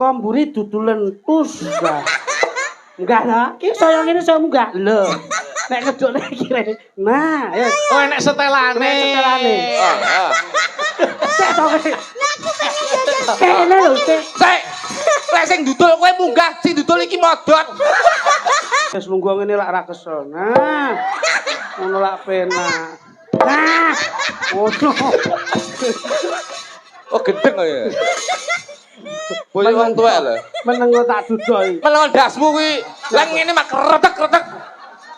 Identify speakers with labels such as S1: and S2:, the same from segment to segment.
S1: Komburi dudu lentus. Enggak lah, iki saya ngene saya enggak. Lho. Nek ngedone kira. Nah, ya.
S2: Oh, enek setelane.
S1: Enek setelane.
S2: Heeh.
S1: Sik to. Kene lho, sik.
S2: Sik. Lek sing dudul kowe munggah, sing dudul iki modot.
S1: Wis lungguh ngene lak ra kesel. Nah. Ngono lak penak. Nah. Ngono.
S2: Oh, gendeng kok ya. Boyo wong tuwek lho.
S1: Meneng kok tak dudoi.
S2: Melon dasmu kuwi. Lah ngene mak kretek-kretek.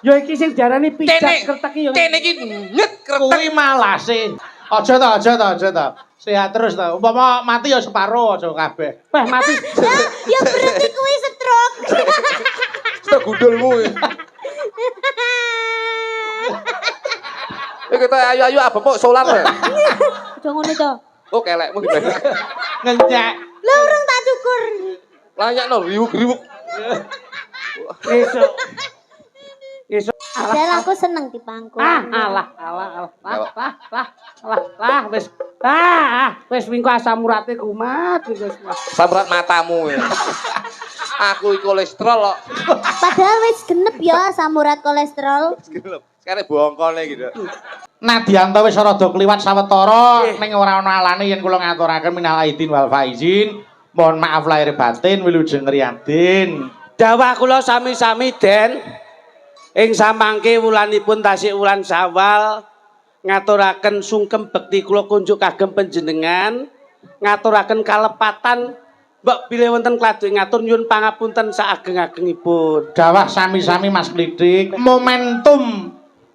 S1: Ya iki sing diarani pijak kretek iki ya.
S2: Kene iki nyet kretek.
S3: Kuwi malase. Aja to. Sehat terus to. Umpama mati ya separo aja kabeh.
S1: Wah, mati.
S4: Ya berarti kuwi stroke.
S2: Stok gundulmu. Kita ayu-ayu apa pok solar lho.
S4: Aja ngono to.
S2: Oh kelekmu gimana?
S3: Ngencek.
S4: Lho urung tak cukur.
S2: Layakno riwuk-riwuk.
S1: Esuk. Esuk.
S4: Padahal aku seneng dipangku.
S1: Alah, wis. Wis wingko asam urate kumat wis.
S2: Samrat matamu. Aku iki kolesterol kok.
S4: Padahal wis genep ya asam urat kolesterol.
S2: Sekarang bongkone gitu.
S3: Nadianto wis rada kliwat sawetara ning ora ana alane yen kula ngaturaken minal aidin wal faizin. Mohon maaf lahir batin wilujeng riyadin.
S1: Dawah kula sami-sami Den. Ing samangke wulanipun tasik wulan Syawal ngaturaken sungkem bekti kula kunjuk kagem panjenengan, ngaturaken kalepatan mbok bilih wonten kladhe ngatur nyuwun pangapunten saageng-agengipun.
S3: Dawah sami-sami Mas Klidik. Momentum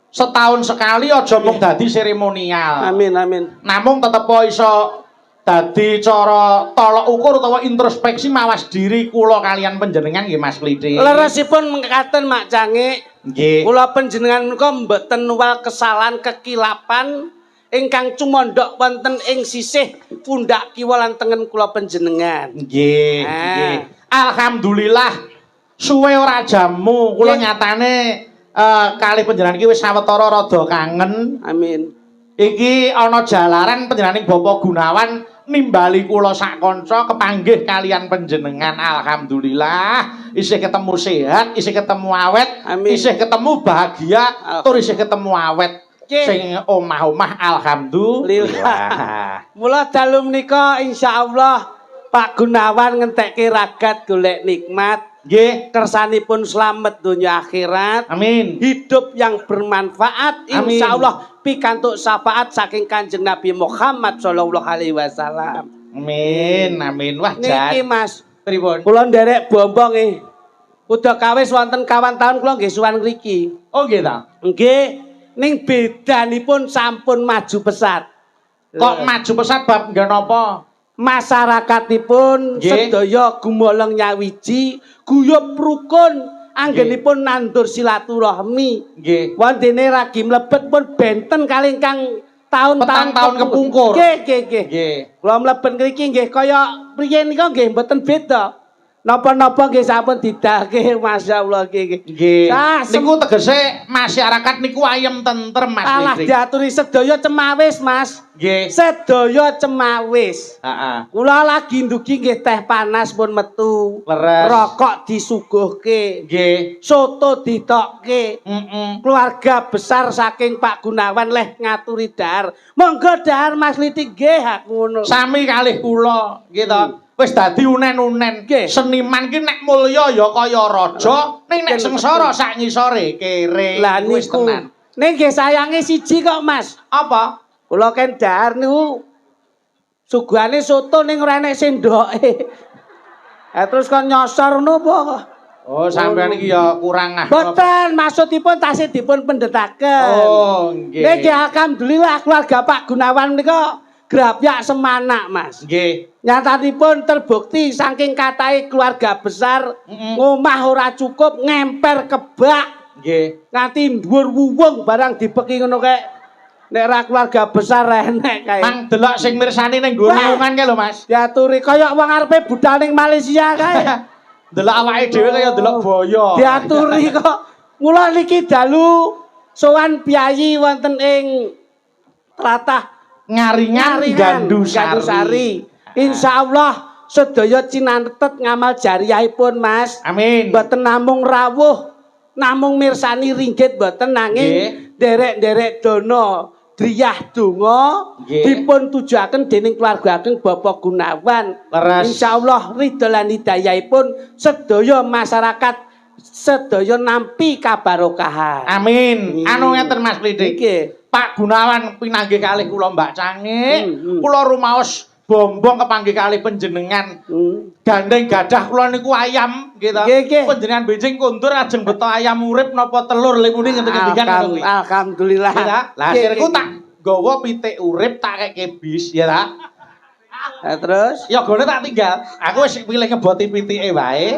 S3: setahun sekali aja mung dadi seremonial.
S1: Amin.
S3: Namung tetep iso dadi cara tolok ukur utawa introspeksi mawas diri kula kalian panjenengan nggih Mas Klidik.
S1: Leresipun mengkaten Mak Cangik.
S3: Nggih.
S1: Kula panjenengan menika mboten nuwal kesalahan kekilapan ingkang cumondhok wonten ing sisih pundak kiwa lan tengen kula panjenengan.
S3: Nggih. Alhamdulillah suwe ora jamu kula nyatane kalih panjenengan iki wis sawetara rada kangen.
S1: Amin.
S3: Iki ana jalaran panjenenganing Bapak Gunawan nimbali kula sak kanca kepanggih kalian panjenengan. Alhamdulillah isih ketemu sehat, isih ketemu awet,
S1: Amin.
S3: isih ketemu bahagia, tur isih ketemu awet. Sing omah-omah alhamdulillah.
S1: Mula dalu menika insyaallah Pak Gunawan ngentekke ragat golek nikmat.
S3: Nggih,
S1: Kersanipun selamat dunia akhirat.
S3: amin.
S1: Hidup yang bermanfaat
S3: Amin.
S1: insyaallah pikantuk syafaat saking Kanjeng Nabi Muhammad sallallahu alaihi wasallam.
S3: Amin. Wah,
S1: Niki Mas,
S3: pripun?
S1: kula nderek bombong nggih. Udah kawis wonten kawan tahun kula nggih suwan mriki.
S3: Oh nggih ta.
S1: Nggih, ning bedanipun sampun maju pesat.
S3: Kok maju pesat bab nggih napa?
S1: Masyarakatipun
S3: Nggih.
S1: sedaya gumolong nyawiji, guyub rukun, anggenipun nandur silaturahmi.
S3: Nggih.
S1: Wondene ragi mlebet pun benten kalih ingkang
S3: Petang tahun kepungkur.
S1: Nggih.
S3: Nggih.
S1: Kula mlebet ngriki nggih kaya priye nika nggih mboten beda. Napa-napa nggih sampun didahke masyaallah nggih.
S3: Nggih.
S1: Sah,
S3: Niku tegese masyarakat niku ayem tentrem Mas
S1: alah
S3: Lidik.
S1: diaturi sedaya cemawis Mas.
S3: Nggih.
S1: Sedaya cemawis.
S3: Heeh.
S1: Kula lagi ndugi nggih teh panas pun metu.
S3: Leres.
S1: Rokok disuguhke.
S3: Nggih.
S1: Soto ditokke.
S3: Heeh.
S1: Keluarga besar saking Pak Gunawan leh ngaturi dahar. Monggo dahar Mas Litik nggih hak ngono.
S3: Sami kalih kula nggih to. Wis dadi unen-unen.
S1: Nggih.
S3: Seniman ki nek mulya ya kaya raja, ning nek sengsara sak ngisore kere.
S1: Lah
S3: Wis
S1: niku.
S3: tenan.
S1: Ning nggih sayange siji kok Mas.
S3: Apa?
S1: Kula ken dahar niku suguhane soto ning ora enek sendoke. Terus kon nyosor napa?
S3: Oh, sampean iki ya kurang ah.
S1: Boten, maksudipun tasih dipun pendhetaken.
S3: Oh, nggih.
S1: Nggih alhamdulillah keluarga Pak Gunawan menika grapyak semanak, Mas.
S3: Nggih.
S1: Nyatanipun terbukti saking katahe keluarga besar ngomah ora cukup ngemper kebak
S3: Nggih.
S1: nganti dhuwur wuwung barang dibeki ngono kae. Nek ra keluarga besar enek kae.
S3: Mang delok sing mirsani ning nggo naungan kae lho, Mas.
S1: Diaturi kaya wong arepe budal ning Malaysia kae.
S3: Delok awake dhewe kaya delok boyo.
S1: Diaturi kok. Mula niki dalu sowan piyayi wonten ing tlatah
S3: Ngaringan Gandusari.
S1: Insyaallah sedaya cinantet ngamal jariyahipun Mas.
S3: Amin.
S1: Mboten namung rawuh, namung mirsani ringgit mboten nanging nderek-nderek dana driyah donga
S3: Nggih.
S1: dipun tujuaken dening keluarga ageng Bapak Gunawan.
S3: Leres.
S1: Insyaallah ridho lan hidayahipun sedaya masyarakat sedaya nampi kabarokahan.
S3: Amin. Anu ngeten Mas Klitik.
S1: Nggih.
S3: Pak Gunawan pinanggih kalih kula Mbak Cangik. Kula rumaos bombong kepanggih kalih panjenengan. Gandeng gadah kula niku ayam nggih to.
S1: Nggih, nggih.
S3: Panjenengan benjing kondur ajeng beto ayam urip napa telur lek muni ngenten-ngendikan ngono kuwi.
S1: Alhamdulillah.
S3: Ya ta? Lah
S1: Nggih,
S3: akhirku
S1: nggih.
S3: tak nggawa pitik urip tak keke bis ya ta.
S1: Terus
S3: Ya gone tak tinggal. Aku wis pilih ngeboti pitike wae.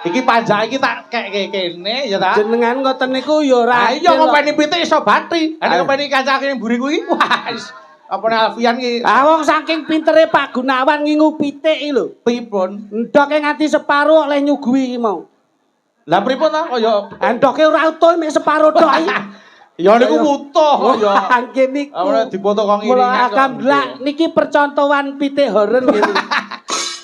S3: Iki panjang iki tak keke kene ya ta.
S1: jenengan ngoten niku ya ora.
S3: Ah iya ngopeni pitik iso batri. Ada ngopeni kancane mburiku iki. Wah. Apane Alfian iki
S1: Ah wong saking pintere Pak Gunawan ngingu pitik iki lho.
S3: pripun?
S1: Endoke nganti separo oleh nyuguhi iki mau.
S3: Lah pripun ta kaya
S1: Endoke ora utuh mek separo tok iki.
S3: ya niku wutuh ya.
S1: Nggih niku.
S3: Ora dipoto kok
S1: Mula
S3: ngiringan. kok.
S1: alhamdulillah niki percontohan pitik horen ngene.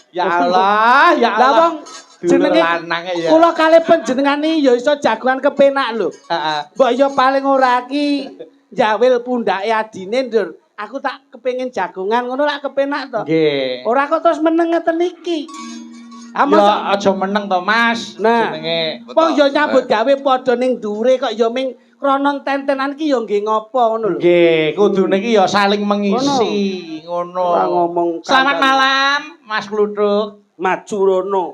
S3: Ya Allah, ya
S1: Lah
S3: Allah.
S1: wong jenenge
S3: lanange ya.
S1: kula kalih panjenengan iki ya iso jagoan kepenak lho.
S3: Heeh.
S1: Mbok ya paling ora ki njawil pundake adine ndur. Aku tak kepengin jagongan ngono lak kepenak to.
S3: Nggih.
S1: Ora kok terus meneng ngeten iki. Ah
S3: Ya
S1: masa
S3: aja meneng to, Mas.
S1: Nah.
S3: Jenenge
S1: wong ya nyambut gawe padha ning dhuwure kok ya ming krana tentenan ki ya nggih ngopo ngono lho.
S3: nggih, kudune iki ya saling mengisi ngono.
S1: Ora ngomong
S3: Selamat
S1: kandhane.
S3: malam, Mas Kluthuk.
S1: Maju rono.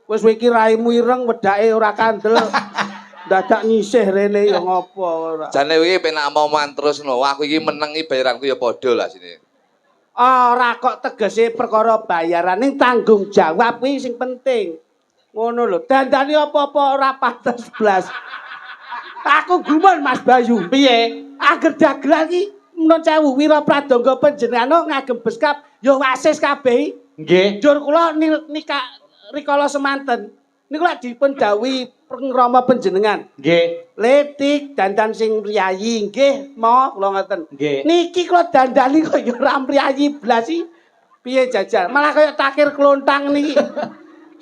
S1: Wis kowe iki raimu ireng wedake ora kandel. Dadak nyisih rene ya ngopo ora.
S2: Jane iki penak omongan terus no. Aku iki meneng iki bayaranku ya padha lah sini.
S1: Ora kok tegese perkara bayaran ning tanggung jawab kuwi sing penting. Ngono lho. Dandani apa-apa ora pantes blas. Aku gumun Mas Bayu.
S3: Piye?
S1: Ager dagelan iki menawa cewu wira pradangga panjenengan ngagem beskap ya wasis kabeh.
S3: Nggih.
S1: Dur kula nikah rikala semanten. Niku lak dipun dawuhi pengrama panjenengan.
S3: Nggih.
S1: Letik dandan sing priyayi nggih mo kula ngoten.
S3: Nggih.
S1: Niki kula dandani kok ya ora priyayi blas iki. Piye jajal? Malah kaya takir klontang niki.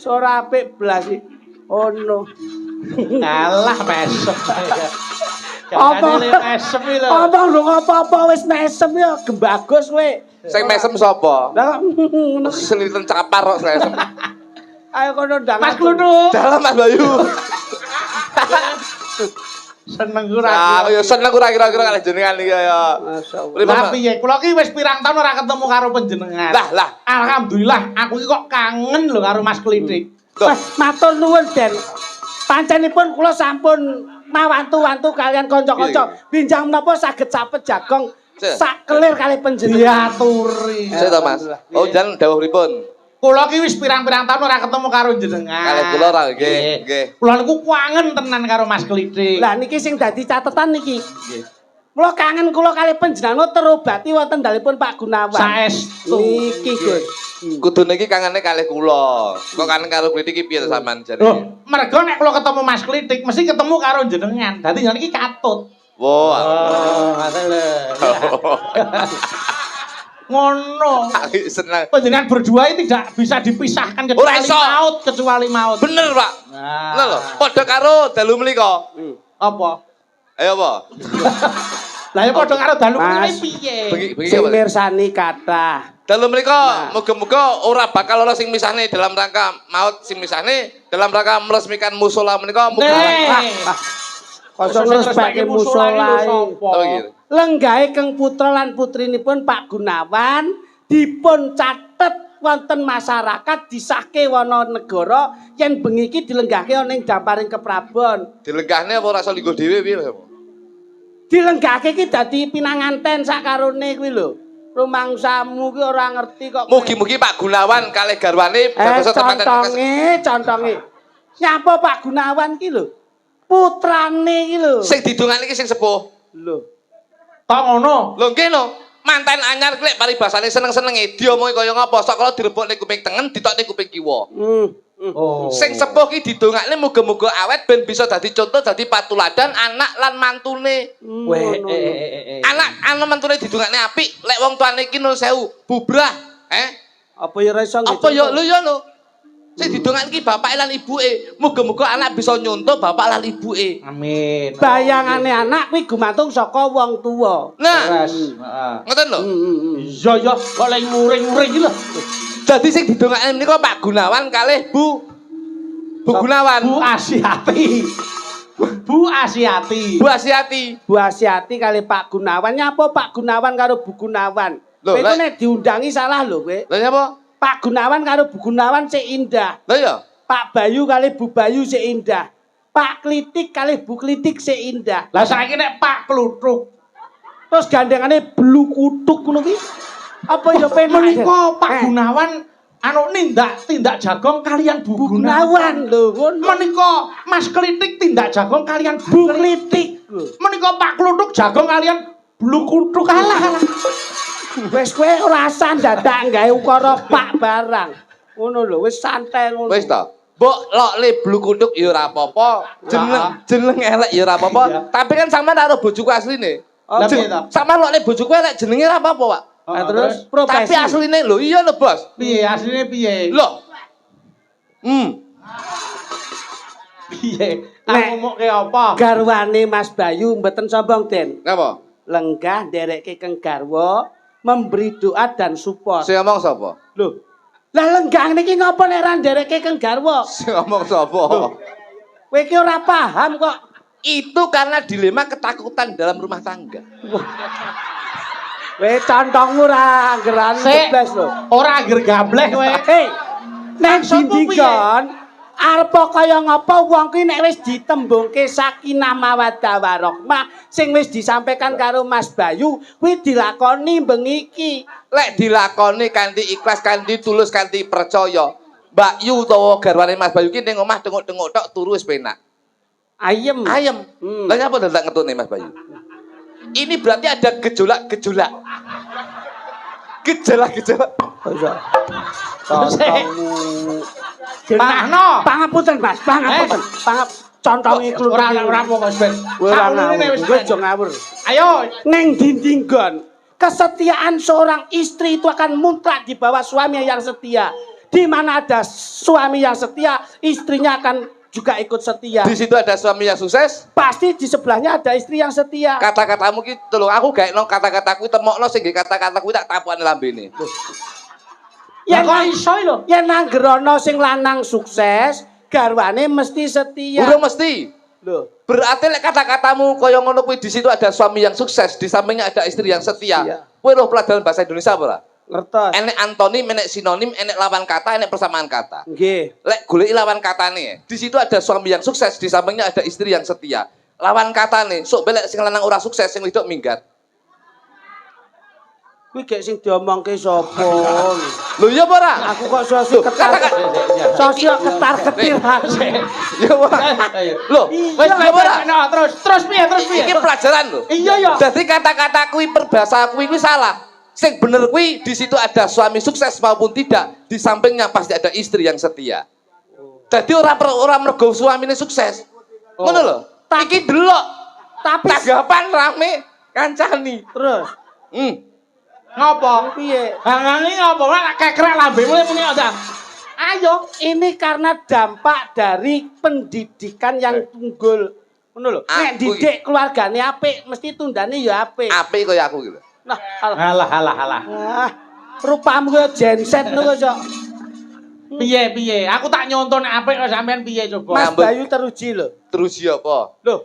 S1: Ora apik blas iki. Oh no.
S3: Alah mesem.
S1: Apa?
S3: Mesem iki lho.
S1: Omong dong apa-apa wis mesem ya gembagus kowe.
S2: Sing mesem sapa?
S1: Lah ngono.
S2: Seliten capar kok mesem.
S1: Ayo kono ndang.
S3: Mas Kluthuk.
S2: Dalam Mas Bayu.
S3: Seneng ora.
S2: Aku ya seneng ora kira-kira kalih jenengan iki ya.
S1: Masyaallah.
S2: Pripun,
S3: Lah
S2: Mas?
S3: piye? Kula ki wis pirang tahun ora ketemu karo panjenengan.
S2: Lah.
S3: Alhamdulillah, aku iki kok kangen lho karo Mas Klitik.
S2: Loh,
S1: Mas matur nuwun Den. Panjenipun kula sampun mawantu-wantu kalian kanca-kanca. Binjang menapa saged sapet jagong
S2: Sik.
S1: sak kelir kali panjenengan.
S3: Diaturi.
S2: saya to Mas. Oh, jan dawuh pripun?
S3: Kula ki wis pirang-pirang tahun ora ketemu karo jenengan.
S2: Kalih kula ora nggih, nggih.
S3: Kula niku kangen tenan karo Mas Klitik.
S1: Lah niki sing dadi catetan niki. Kula kangen kula kali panjenengan terobati wonten dalipun Pak Gunawan.
S3: Saestu.
S1: Niki Gus.
S2: Kudune iki kangane kalih kula. Kok kangen karo Klitik iki piye to sampean jane?
S3: Loh, mergo nek kula ketemu Mas Klitik mesti ketemu karo jenengan. Dadi yen iki katut.
S2: Wah.
S3: Ngono.
S2: Aku seneng.
S3: Panjenengan berdua ini tidak bisa dipisahkan
S2: Ora
S3: kecuali
S2: iso.
S3: maut, kecuali maut.
S2: Bener, Pak.
S3: Nah.
S2: Lho, padha karo dalu mlika.
S3: Apa?
S2: Ayo apa?
S3: Lah ya padha karo dalu
S1: Mas.
S3: kuwi piye?
S2: Bengi
S1: Sing
S2: apa?
S1: mirsani kathah.
S2: Dalu mlika muga-muga ora bakal ana sing misahne dalam rangka maut sing misahne dalam rangka meresmikan musala menika muga.
S1: Kosong ngrespekke musala.
S2: Oh gitu.
S1: Lenggahe keng putra lan putrinipun Pak Gunawan dipun catet wonten masyarakat disahke wana negara yen bengi iki dilenggahke ana ing damparing keprabon.
S2: Dilenggahne apa ora iso linggo dhewe piye?
S1: Dilenggahke iki dadi pinanganten sakarone kuwi lho. Rumangsamu ki ora ngerti kok.
S2: Mugi-mugi Pak Gunawan kalih garwane dados teman-teman.
S1: contonge. Nyapa Pak Gunawan ki lho? Putrane ki lho.
S2: Sing didongane iki sing sepuh.
S1: Lho.
S3: Tok ngono.
S2: Lho nggih no. Manten anyar klek paribasane seneng-senenge diomongi kaya ngapa sok kala direbokne kuping tengen ditokne kuping kiwa.
S3: Oh.
S2: Sing sepuh ki didongakne muga-muga awet ben bisa dadi contoh dadi patuladan anak lan mantune.
S3: Weh,
S2: Anak mantune didongakne apik, lek wong tuane iki nun sewu bubrah,
S1: Apa ya ora iso nggih?
S2: Apa ya lho ya lho. Sing didongakne iki bapak lan ibuke. Muga-muga anak bisa nyontoh bapak lan ibuke.
S3: Amin.
S1: Bayangane anak kuwi gumantung saka wong tuwa.
S2: Nah,
S3: Terus, heeh.
S2: ngoten lho.
S3: Iya ya, kok lagi muring-muring iki lho.
S2: Dadi sing didongakne menika Pak Gunawan kalih Bu Gunawan.
S3: Bu Asiati. Bu Asiati.
S2: Bu Asiati.
S1: Bu Asiati kali Pak Gunawan nyapa Pak Gunawan karo Bu Gunawan.
S2: Loh,
S1: Kowe
S2: lek-
S1: nek diundangi salah lho kowe.
S2: Lha nyapa?
S1: Pak Gunawan karo Bu Gunawan sik indah.
S2: Lha ya.
S1: Pak Bayu kali Bu Bayu sik indah. Pak Klitik kali Bu Klitik sik indah.
S3: Lah saiki nek Pak Kluthuk
S1: Terus gandengane Blu Kutuk ngono ki. Apa ya penak?
S3: menika Pak Gunawan anu tindak jagong kalian Bu
S1: Bu
S3: Gunawan.
S1: Gunawan lho ngono.
S3: Menika Mas Klitik tindak jagong kalian
S1: Bu
S3: Bu Klitik.
S1: Klitik.
S3: Menika Pak Kluthuk jagong kalian Blu Kuthuk kalah.
S1: Wis kowe ora usah dadak gawe ukara Pak barang. Ngono lho, wis santai ngono.
S2: Wis to. Mbok lokle blu kutuk ya ora apa-apa. Jeneng elek ya ora apa-apa.
S3: Iya.
S2: Tapi kan sampean karo bojoku asline.
S1: Oh,
S3: Lah piye to?
S2: Sampean lokle bojoku elek jenenge ora apa-apa, Pak.
S1: Nah, terus profesi.
S2: Tapi asline lho, iya lho, Bos.
S3: Piye asline piye?
S2: Lho.
S3: Piye?
S1: Nek-
S3: Tak ngomongke apa?
S1: garwane Mas Bayu mboten sombong Den.
S2: Napa?
S1: Lenggah nderekke keng garwa, memberi doa dan support.
S2: Sing ngomong sapa?
S1: Lho. Lah lenggah niki ngopo nek ra nderekke keng garwa?
S2: Sing ngomong sapa?
S1: Kowe iki ora paham kok.
S2: Itu karena dilema ketakutan dalam rumah tangga.
S1: Kowe contongmu ra geran
S3: Sik.
S1: blas lho.
S3: Ora anger gableh kowe.
S1: Hei, nek
S3: Maksudmu
S1: dindikon arep kaya ngapa wong kuwi nek wis ditembungke sakinah mawaddah warahmah sing wis disampaikan karo Mas Bayu kuwi dilakoni bengi iki.
S2: Lek dilakoni kanthi ikhlas, kanthi tulus, kanthi percaya. Mbak Yu utawa garwane Mas Bayu ki ning omah tengok-tengok tok turu wis penak.
S1: Ayem.
S2: Ayem. Lah nyapa dadak ngetune Mas Bayu? Ini berarti ada gejolak-gejolak. Gejolak-gejolak.
S3: Jenahno.
S1: Pangapunten Mas, pangapunten. Contongi kluthuk.
S3: Ora apa Mas Ben.
S1: Ora
S3: Sakmene wis
S1: ngawur.
S3: Ben.
S1: Aja ngawur.
S3: Ayo.
S1: Neng dinding gon, kesetiaan seorang istri itu akan mutlak di bawah suami yang setia. Di mana ada suami yang setia, istrinya akan juga ikut setia.
S2: Di situ ada suami yang sukses.
S1: Pasti di sebelahnya ada istri yang setia.
S2: Kata-katamu ki tolong aku gaekno kata-kataku temokno sing kata-kataku tak tapukane lambene.
S1: Yen
S3: Kok iso lho?
S1: yen nanggerono sing lanang sukses, garwane mesti setia.
S2: Urung mesti.
S1: Loh,
S2: Berarti lek kata-katamu kaya ngono kuwi di situ ada suami yang sukses, di sampingnya ada istri yang setia.
S1: Iya.
S2: Kowe roh pelajaran bahasa Indonesia apa ora?
S1: ngertos.
S2: Enek antonim, enek sinonim, enek lawan kata, enek persamaan kata.
S1: Nggih.
S2: Lek goleki lawan katane, di situ ada suami yang sukses, di sampingnya ada istri yang setia. Lawan katane, sok belek sing lanang ora sukses, sing wedok minggat.
S1: Kuwi gek sing diomongke sapa?
S2: Lho iya apa ora?
S1: Aku kok sosok sosok ketar-ketir aku.
S2: Iya ora. Lho,
S3: Wis
S2: iya apa ora?
S3: terus piye?
S2: Iki pelajaran lho.
S3: Iya ya.
S2: Jadi kata-kata kuwi perbahasa kuwi salah. Sing bener kuwi di situ ada suami sukses maupun tidak, di sampingnya pasti ada istri yang setia. Jadi orang mergo suamine sukses. Ngono lho. Iki delok.
S1: Tapi
S2: Tanggapan rame kancani.
S1: terus
S3: Ngopo?
S1: piye?
S3: Hangangi ngopo? Ora kekrek lambemu muni aja. Ayo.
S1: Ini karena dampak dari pendidikan yang tunggul. Ngono lho. Nek
S2: Aku
S1: didik keluargane apik, mesti tundane ya apik.
S2: Apik kaya aku gitu.
S1: Nah,
S3: Halah.
S1: ah, rupamu kaya genset ngono kok.
S3: Piye? Aku tak nyonton apik kok sampean piye coba?
S1: Mas
S2: Ngambek.
S1: Bayu teruji lho.
S2: Terus ya apa?
S1: Loh,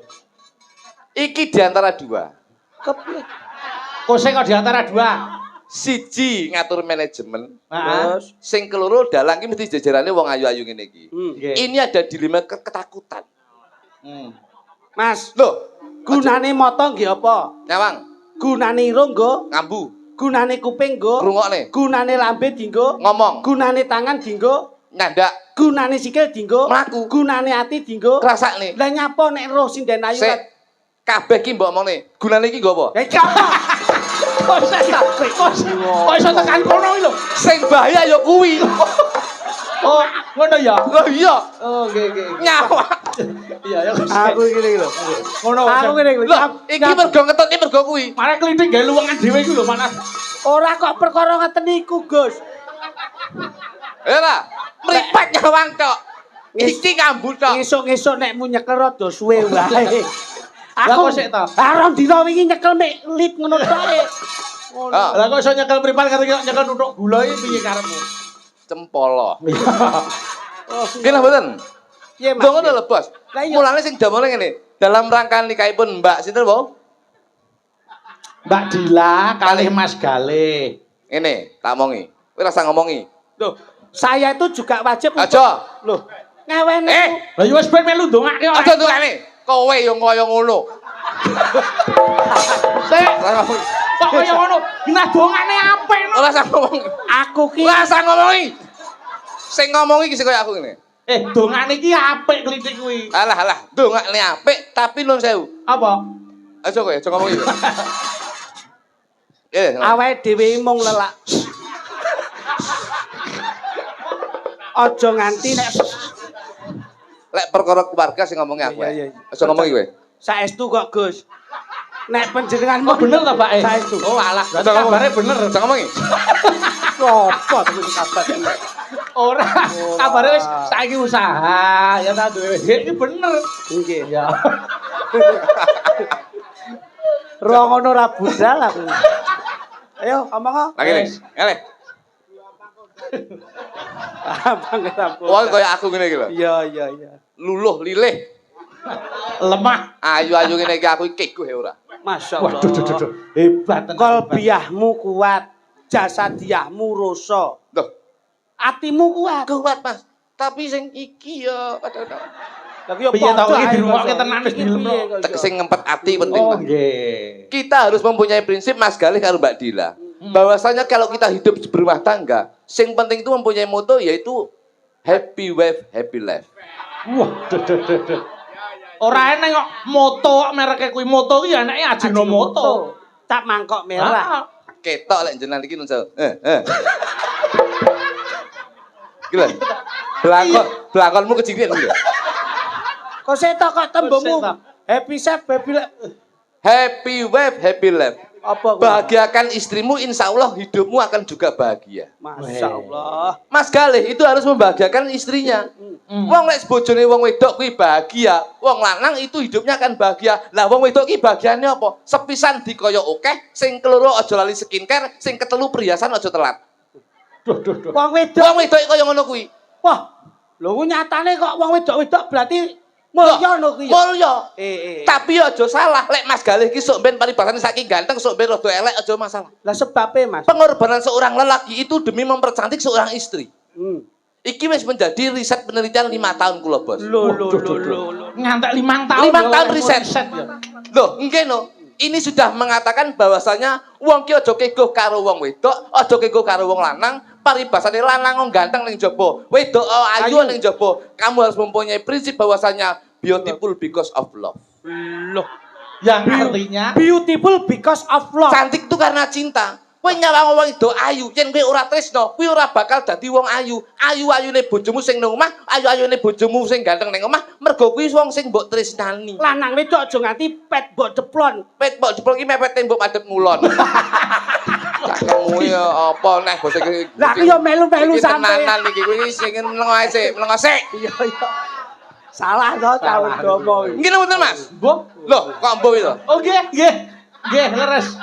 S2: Iki diantara dua.
S1: kepiye?
S3: Kose kok di antara dua.
S2: Siji ngatur manajemen,
S3: Heeh.
S1: Terus
S2: sing keloro dalang iki mesti jajarane wong ayu-ayu ngene iki.
S3: Nggih.
S2: Ini ada dilema ketakutan.
S1: Mas,
S2: Loh,
S1: gunane mata nggih apa?
S2: nyawang,
S1: Gunane irung nggo,
S2: ngambu,
S1: gunane kuping nggo,
S2: rungokne,
S1: gunane lambe dinggo,
S2: ngomong,
S1: gunane tangan dinggo,
S2: nyandak,
S1: gunane sikil dinggo,
S2: Mlaku.
S1: gunane ati dinggo.
S2: ngrasakne.
S1: Lah nyapa nek roh sinden ayu kan?
S2: Sik, kabeh ki mbok omongne. Gunane iki nggo apa?
S1: Eh apa?
S3: Kok iso tekan kono iki lho.
S2: Sing bahaya ya kuwi.
S3: Oh, ngono ya.
S2: Lho iya,
S3: Oh, nggih.
S2: nyawa.
S3: Iya ya.
S1: Aku ngene lho.
S3: Ngono.
S1: Aku ngene lho.
S2: Lho, iki mergo ngetot iki mergo kuwi.
S3: Mare klitik gawe luwengan dhewe iku lho, Manas.
S1: Ora kok perkara ngeten niku, Gus.
S2: Ya lah, mripet nyawang tok. Iki ngambut tok.
S1: Esuk-esuk nek mu nyekel rada suwe wae.
S3: Lah kok sik to?
S1: Arep dina wingi nyekel mek lip ngono tok. Ngono.
S3: Lah kok iso nyekel mripat karo nyekel nuthuk gula iki piye karepmu?
S2: Cempolo.
S1: Oh,
S2: Kena mboten?
S1: piye Mas?
S2: Lho ngono lho, Bos.
S1: Lah iya.
S2: Mulane sing damel ngene. Dalam rangka nikahipun Mbak sinten, Bu?
S3: Mbak Dila kalih Mas Galih.
S2: Ngene, tak omongi. Kowe rasa ngomongi.
S1: Loh, saya itu juga wajib
S2: Aja.
S1: Loh, ngewene.
S3: Lah ya wis ben melu ndongake ora.
S2: Aja tukane. Kowe yo kaya ngono.
S3: Sik. Kok kaya ngono? Nah dongane apik no.
S2: Ora usah ngomong.
S1: Aku ki
S2: Ora usah ngomongi. Sing ngomongi ki sing kaya aku ngene.
S3: Dongane iki apik klitik kuwi.
S2: Alah, dongakne apik tapi nuwun sewu.
S3: Apa?
S2: Aja kowe, aja ngomongi.
S1: awake dhewe mung lelak. Aja nganti nek
S2: Lek perkara keluarga sing ngomongi aku.
S1: Iya.
S2: Aja ngomongi kowe.
S1: saestu kok, Gus. Nek panjenenganmu
S3: Bener ta, Pak?
S1: Saestu.
S3: Oh alah,
S2: Aja ngomong.
S3: kabare bener.
S2: Aja ngomongi.
S1: Apa terus kabar?
S3: Ora, kabare wis saiki usaha, ya ta duwe. Iki bener.
S1: Nggih.
S3: Ya.
S1: Rongono ra budal aku. Ayo, omong.
S2: Lagi nih. Ngene.
S1: Abang kerapu.
S2: Wong kaya aku ngene iki lho.
S1: Iya.
S2: Luluh lilih.
S3: Lemah.
S2: Ayu-ayu ngene iki aku iki kekuhe ora.
S1: Masyaallah.
S3: Waduh. Hebat tenan.
S1: Kolbiahmu kuat, jasadiahmu roso.
S2: Loh,
S1: Atimu kuat.
S2: kuat, Mas. Tapi sing iki ya kadang-kadang
S1: Tapi yo
S3: Piye ta
S1: padha
S3: iki
S1: ae,
S3: dirungokke
S1: Mas.
S3: tenan wis
S1: Iki
S3: dilemno.
S1: piye kok,
S2: tek
S1: yo?
S2: sing ngempet ati penting,
S3: Oh
S2: Mas.
S3: nggih.
S2: Kita harus mempunyai prinsip Mas Galih karo Mbak Dila. Bahwasanya kalau kita hidup berumah tangga, sing penting itu mempunyai moto yaitu happy wife, happy life.
S3: Wah, duh. Ora enek kok moto kok mereke kuwi moto iki anake Ajinomoto.
S1: Tak mangkok merah.
S3: Ah,
S2: Ketok lek jenengan iki nun sewu. Gila. Belakonmu kecilik lho.
S1: Kok setok kok tembungmu
S3: Setok.
S1: happy chef baby
S2: Happy wife, happy life.
S1: apa kok?
S2: Bahagiakan istrimu, insya Allah hidupmu akan juga bahagia.
S1: Masyaallah.
S2: Mas Galih itu harus membahagiakan istrinya. Wong lek bojone wong wedok kuwi bahagia, wong lanang itu hidupnya akan bahagia. Lah wong wedok ki bahagiane apa? Sepisan dikoyo akeh, sing keloro aja lali skincare, sing ketelu perhiasan aja telat.
S3: Duh.
S1: Wong wedok.
S2: Wong wedok kaya ngono kuwi.
S1: Wah, lho ku nyatane kok wong wedok-wedok berarti mulya ngono kuwi.
S2: Mulya.
S1: Eh.
S2: Tapi aja salah, lek Mas Galih ki sok ben paribasane saking ganteng, sok ben rada elek aja masalah.
S1: Lah sebabe, Mas.
S2: Pengorbanan seorang lelaki itu demi mempercantik seorang istri.
S1: Hmm.
S2: Iki wis menjadi riset penelitian 5 tahun kula, Bos.
S1: Lho.
S3: Ngantek 5 tahun.
S2: 5 tahun riset.
S3: Ya.
S2: Loh, nggih no. Ini sudah mengatakan bahwasanya wong ki aja kegoh karo wong wedok, aja kegoh karo wong lanang, paribasane lanang wong ganteng ning jaba, wedok ayu ning jaba. Kamu harus mempunyai prinsip bahwasanya beautiful because of love.
S1: Loh.
S3: Yang artinya
S1: Beautiful because of love.
S2: Cantik itu karena cinta. Kowe nyawang wong wedok ayu, yen kowe ora tresno, kowe ora bakal dadi wong ayu. Ayu-ayune bojomu sing nang omah, ayu-ayune bojomu sing ganteng ning omah, mergo kuwi wong sing mbok tresnani.
S1: Lanang wedok aja nganti pet mbok deplon.
S2: Pet mbok jebol ki mepet tembok madhep ngulon. Cakemmu ya apa neh basa iki.
S1: Lah aku yo melu-melu sampe.
S2: Tenanan iki kuwi sing mlengo sik.
S1: Iya. Salah to calon domo.
S2: Nggih mboten Mas?
S3: Mbok.
S2: Loh, kok mbuh itu?
S3: Oh nggih, leres.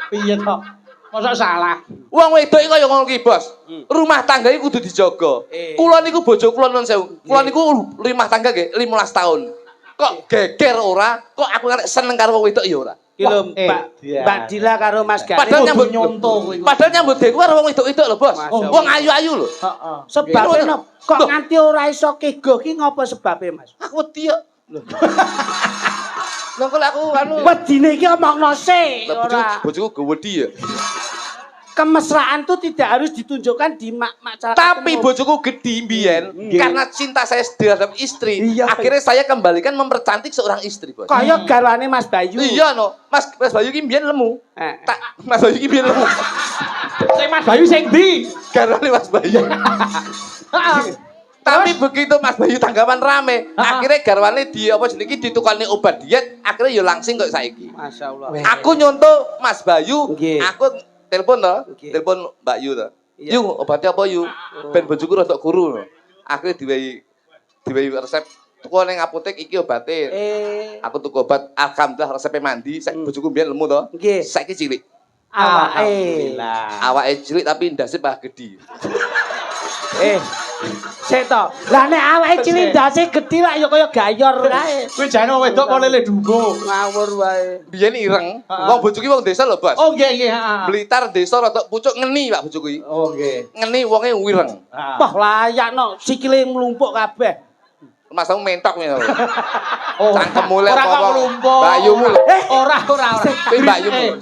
S3: Piye to? Mosok salah.
S2: Wong wedok iki kaya ngono ki, Bos. Rumah tangga iki kudu dijaga. Kula niku bojo kula nuwun sewu. Kula niku rumah tangga nggih 15 tahun. Kok geger ora? Kok aku arek seneng karo wong wedok ya ora?
S1: Ki lho,
S3: iya.
S1: Mbak Dila karo Mas Galih.
S2: Padahal nyambut
S3: nyonto kuwi.
S2: Padahal nyambut dewe karo wong wedok-wedok lho, Bos.
S1: Masya
S2: Wong ayu-ayu lho.
S3: Heeh.
S1: Sebabe
S2: Iya.
S1: napa? Kok
S2: Loh.
S1: nganti ora iso kegoh ki ngopo sebabe, Mas?
S2: Aku wedi ya. Lho kok aku anu
S1: Wedine iki omongno sik ora.
S2: bojoku go wedi ya.
S1: Kemesraan tuh tidak harus ditunjukkan di masyarakat.
S2: Tapi
S1: umum.
S2: bojoku gede mbiyen karena cinta saya terhadap istri.
S1: Iya.
S2: Akhirnya saya kembalikan mempercantik seorang istri, Bos.
S1: kaya garwane Mas Bayu.
S2: Iya no, Mas Bayu ki mbiyen lemu. Mas Bayu ki mbiyen lemu.
S3: Sing Mas Bayu sing ndi?
S2: Garwane Mas Bayu. Tapi begitu Mas Bayu tanggapan rame, akhirnya garwane di apa jenenge ditukani obat diet, akhirnya yo langsing kok saiki.
S1: Masyaallah.
S2: Aku nyontoh Mas Bayu,
S1: Nggih.
S2: aku telepon to,
S1: Nggih.
S2: telepon Mbak Yu to.
S1: Iya.
S2: Yu, obatnya apa yu? Ben bojoku rada guru. Akhirnya diwehi resep tuku ning apotek iki obate. Aku tuku obat, alhamdulillah resepnya mandi, saiki bojoku mbiyen lemu to.
S1: Nggih.
S2: Saiki cilik.
S1: Awake.
S3: Alhamdulillah.
S2: Awake cilik tapi ndase bah gedhi.
S1: Sik to. Lah nek awake cilik ndase gedhi lak ya kaya gayor kae.
S3: Kuwi jane wedok kok lele dumbo.
S1: Ngawur wae.
S2: Biyen ireng, wong bojoku wong desa lho, Bos.
S3: Oh nggih nggih, heeh.
S2: Blitar desa rada pucuk ngeni Pak bojoku iki.
S3: Oh nggih.
S2: Ngeni wonge wireng.
S1: Wah layak no sikile mlumpuk kabeh.
S2: Masamu mentok ngono.
S3: Oh,
S2: Cangkemmu lek
S3: ora kok
S2: apa?
S3: nglumpuk.
S2: Bayumu lho.
S3: Ora.
S2: Kuwi mbayumu.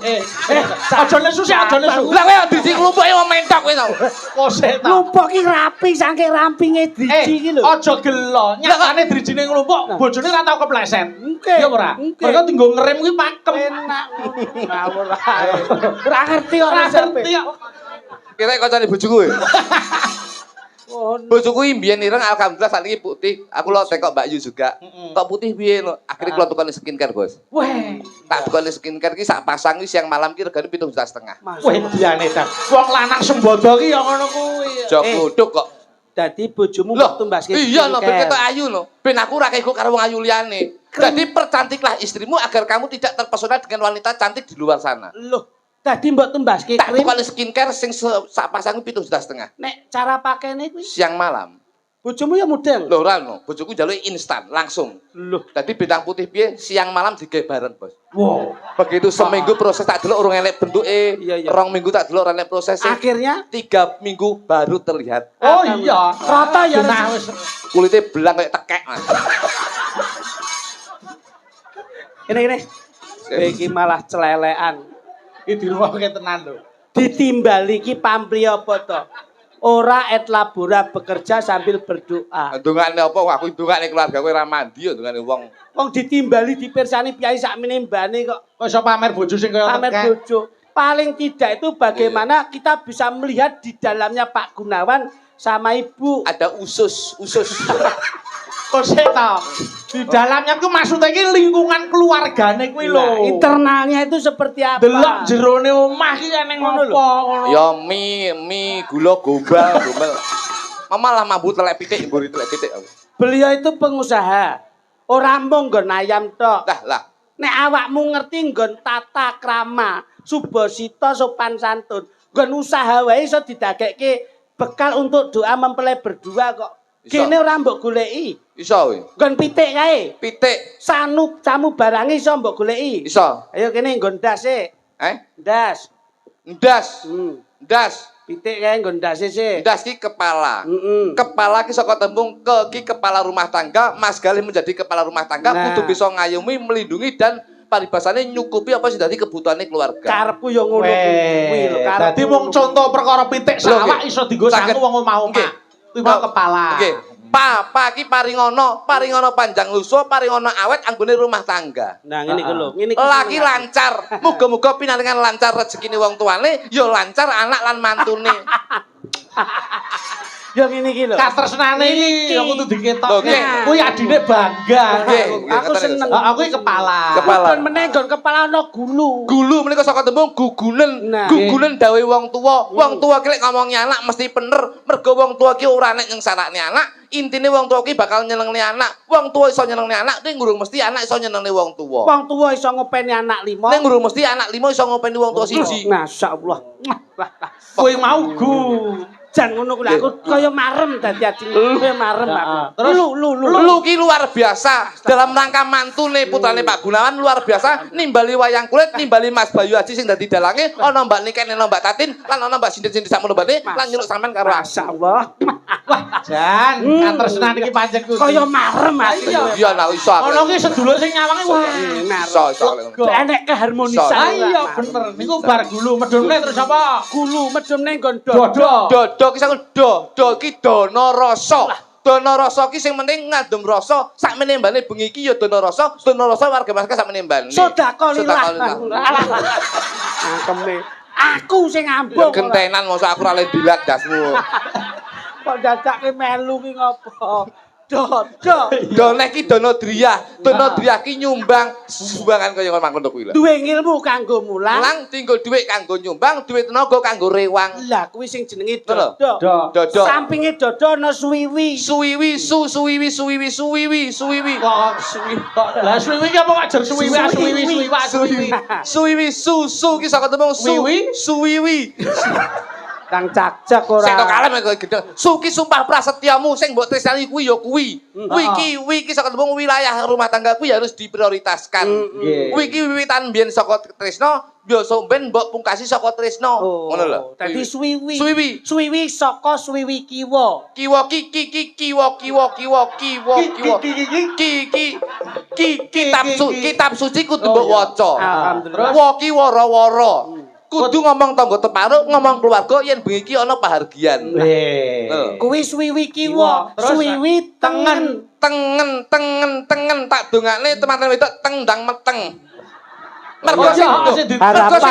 S3: Aja nesu sik, aja nesu.
S2: Lah kowe diji klumpuke wong mentok kowe to.
S3: Kok sik ta.
S1: Mlumpuk ki rapi saking rampinge driji iki lho.
S3: Aja gelo. Nyatane drijine nglumpuk, bojone ora tau kepleset.
S1: Nggih.
S3: Iya ora?
S1: Nggih.
S3: Mergo tinggo ngerem kuwi pakem.
S1: Enak. Ngawur ae. Ora ngerti kok
S3: Ora
S1: resepe.
S3: ngerti kok.
S2: Kira kancane bojoku. Bojoku iki mbiyen ireng alhamdulillah sakniki putih. Aku lo tekok Mbak Yu juga. Kok putih piye lho? Akhire kula tukoni skincare, Bos.
S3: Weh,
S2: Tak tukoni skincare ki sak pasang ki siang malam ki regane 7,5 juta.
S3: weh diane ta. Wong lanang sembodo ki ya ngono kuwi.
S2: Jok godhok kok.
S1: Dadi bojomu
S2: Loh,
S1: waktu mbas
S2: iya lho, ben ketok ayu lho. Ben aku ora kego karo wong ayu liyane. Jadi percantiklah istrimu agar kamu tidak terpesona dengan wanita cantik di luar sana.
S1: Loh, dadi mbok tembaske
S2: Tak
S1: krim.
S2: tukoni skincare sing sak pasang 7,5 juta.
S1: Nek cara pakainya kuwi
S2: Siang malam.
S1: bojomu ya mudeng.
S2: Lho ora no, bojoku njaluki instan langsung.
S1: Loh,
S2: Dadi bintang putih piye siang malam digawe bareng, Bos.
S3: Wow.
S2: Begitu seminggu proses tak delok urung elek bentuke.
S1: Iya, iya.
S2: 2 minggu tak delok ora elek prosesnya.
S1: akhirnya
S2: 3 minggu baru terlihat.
S3: Oh iya.
S1: Rata ya,
S3: Genah wis.
S2: Kulitnya belang kayak tekek, Mas.
S1: ini. Iki malah celelekan.
S3: Iki dirungokne tenan lho.
S1: Ditimbali iki pamrih apa to? Ora et labora bekerja sambil berdoa.
S2: Ndongane apa? Aku ndongane keluarga kowe ora mandi ya ndongane wong.
S1: Wong ditimbali dipirsani piyai sakmene mbane kok
S3: Kok iso pamer bojo sing kaya
S1: pamer
S3: tekek.
S1: bojo. Paling tidak itu bagaimana kita bisa melihat di dalamnya Pak Gunawan sama Ibu.
S2: Ada usus.
S3: Kok sik ta. Di dalamnya ku maksudnya iki lingkungan keluargane kuwi
S1: Nah,
S3: lho.
S1: internalnya itu seperti apa?
S3: Delok jerone omah ki ning
S1: Ngono
S3: ngopo
S1: lho.
S3: ngono.
S2: Ya mie, gula gombal. Mama lah mabut telek pitik, mburi telek pitik.
S1: Beliau itu pengusaha. Ora mung nggon ayam tok.
S2: Lah.
S1: Nek awakmu ngerti nggon tata krama, subosito sopan santun, nggon usaha wae iso didadekke bekal untuk doa mempelai berdua kok.
S2: Iso.
S1: Kene ora mbok goleki.
S2: Iso kowe.
S1: Nggon pitik kae.
S2: Pitik
S1: Sanu camu barange iso mbok goleki.
S2: iso.
S1: Ayo kene nggon ndas e. Ndas.
S2: Ndas. Ndas.
S1: Pitik kae nggon ndas e sik.
S2: Ndas ki kepala.
S1: Heeh.
S2: Kepala ki saka tembung ki kepala rumah tangga, Mas Galih menjadi kepala rumah tangga
S1: Nah.
S2: kudu bisa ngayomi, melindungi dan paribasane nyukupi apa sing dadi kebutuhane keluarga.
S1: Karepku yo ngono kuwi lho.
S3: Weh, dadi wong contoh perkara pitik
S2: Lho,
S3: sawak
S2: nggih.
S3: iso dienggo
S2: Saged.
S3: sangu wong omah-omah.
S2: Nggih.
S3: Kuwi mau kepala.
S2: Nggih. Papa ki paringono panjang lusuh, paringono awet anggone rumah tangga.
S1: Nah ngene iki lho, ngene iki.
S2: Laki lancar, muga-muga pinaringan lancar rezekine wong tuane, ya lancar anak lan mantune.
S1: Yo ngene iki lho.
S3: Katresnane iki ya kudu
S2: Lho,
S3: diketokke.
S2: nggih.
S3: Kuwi adine bangga.
S2: Nggih,
S1: Aku
S2: nggih,
S1: seneng.
S3: Heeh, kuwi kepala.
S2: Kepala.
S1: Nggon meneh nggon kepala ana gulu.
S2: Gulu menika saka tembung gugunen.
S1: Nah.
S2: Gugunen dawuhe wong tuwa. Wong tuwa ki lek ngomongi anak mesti bener. Mergo wong tuwa ki ora nek nyengsarane anak. Intine wong tuwa ki bakal nyenengne anak. Wong tuwa iso nyenengne anak, ning ngurung mesti anak iso nyenengne wong tuwa.
S1: Wong tuwa iso ngopeni anak 5.
S2: Ning ngurung mesti anak 5 iso ngopeni wong tuwa siji.
S1: Masyaallah.
S3: Kuwi mau gu.
S1: Jan ngono kuwi aku kaya marem dadi ajeng. Kaya marem aku.
S3: Terus
S1: lu.
S2: Lu ki luar biasa dalam rangka mantune putrane Pak Gunawan luar biasa nimbali wayang kulit, nimbali Mas Bayu Aji sing dadi dalange, ana Mbak Niken, ana Mbak Tatin, lan ana Mbak Sindir-sindir sakmono bane, lan nyeluk sampean karo aku.
S1: Masyaallah.
S3: Jan, katresnane iki pancen kudu.
S1: Kaya marem aku.
S2: Iya nah iso aku.
S3: Ono ki sedulur sing nyawange wah.
S2: Iso.
S1: Enek keharmonisan.
S3: Ah iya bener. Niku bar gulu medhone terus apa?
S1: Gulu medhom ning nggon
S3: Dodo.
S2: Dodo ki sing do ki dana rasa. Dana rasa ki sing penting ngandung rasa, sakmene mbane bengi iki ya dana rasa warga masyarakat sakmene mbane.
S1: Sedekah lillah.
S2: Sedekah.
S1: Angkeme. Aku sing ngambung.
S2: Gentenan mosok aku ora le dilat dasmu.
S1: Kok dadake melu ki ngopo?
S2: Doneh ki Dono Driyah. Dono Driyah ki nyumbang sumbangan kaya ngono kuwi lho.
S1: Duwe ngilmu kanggo mulang.
S2: Mulang tinggal duit kanggo nyumbang, duit tenaga kanggo rewang.
S1: Lah kuwi sing jenenge
S2: Lho.
S1: dodo.
S2: Dodo.
S1: Sampinge dodo ana suwiwi.
S2: Suwiwi.
S3: Kok lah suwi ki apa kok jer suwi.
S2: Suwiwi susu ki saka tembung
S3: Suwiwi?
S2: suwiwi.
S1: Kang cak-cak ora.
S2: Sing tok kalem kok gedhe. Suki sumpah prasetyamu sing mbok tresnani kuwi ya kuwi. Kuwi ki saka tembung wilayah rumah tangga kuwi harus diprioritaskan. Kuwi ki wiwitan biyen saka tresno, biasa ben mbok pungkasi saka tresno. Ngono lho.
S1: Dadi suwiwi.
S2: Suwiwi.
S1: Suwiwi saka suwiwi kiwa.
S2: Kiwa kitab suci kudu mbok waca.
S1: Alhamdulillah.
S2: Wa ki wara-wara. Kudu ngomong tangga teparuk, ngomong keluarga yen bengi iki ana pahargyan.
S1: Kuwi suwiwi kiwa, suwiwi tengen.
S2: Tengen tak dongakne teman-teman wedok tendang meteng. Mergo sing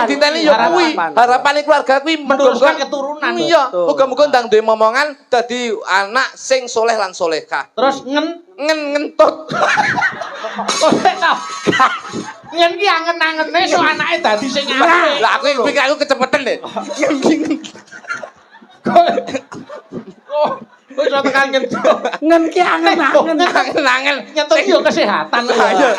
S2: diteni ya kuwi, harapane keluarga kuwi
S3: meneruskan keturunan.
S2: Iya, muga-muga ndang duwe momongan dadi anak sing soleh lan solehah.
S3: Terus
S2: ngentut.
S3: Ngen ki angen-angene so anake dadi sing apik.
S2: Lah aku pikir aku kecepeten deh.
S3: Kok iso tekan ngentut.
S1: Ngen ki angen-angen.
S2: Angen-angen.
S3: Ngentut ki yo kesehatan.
S2: Iya.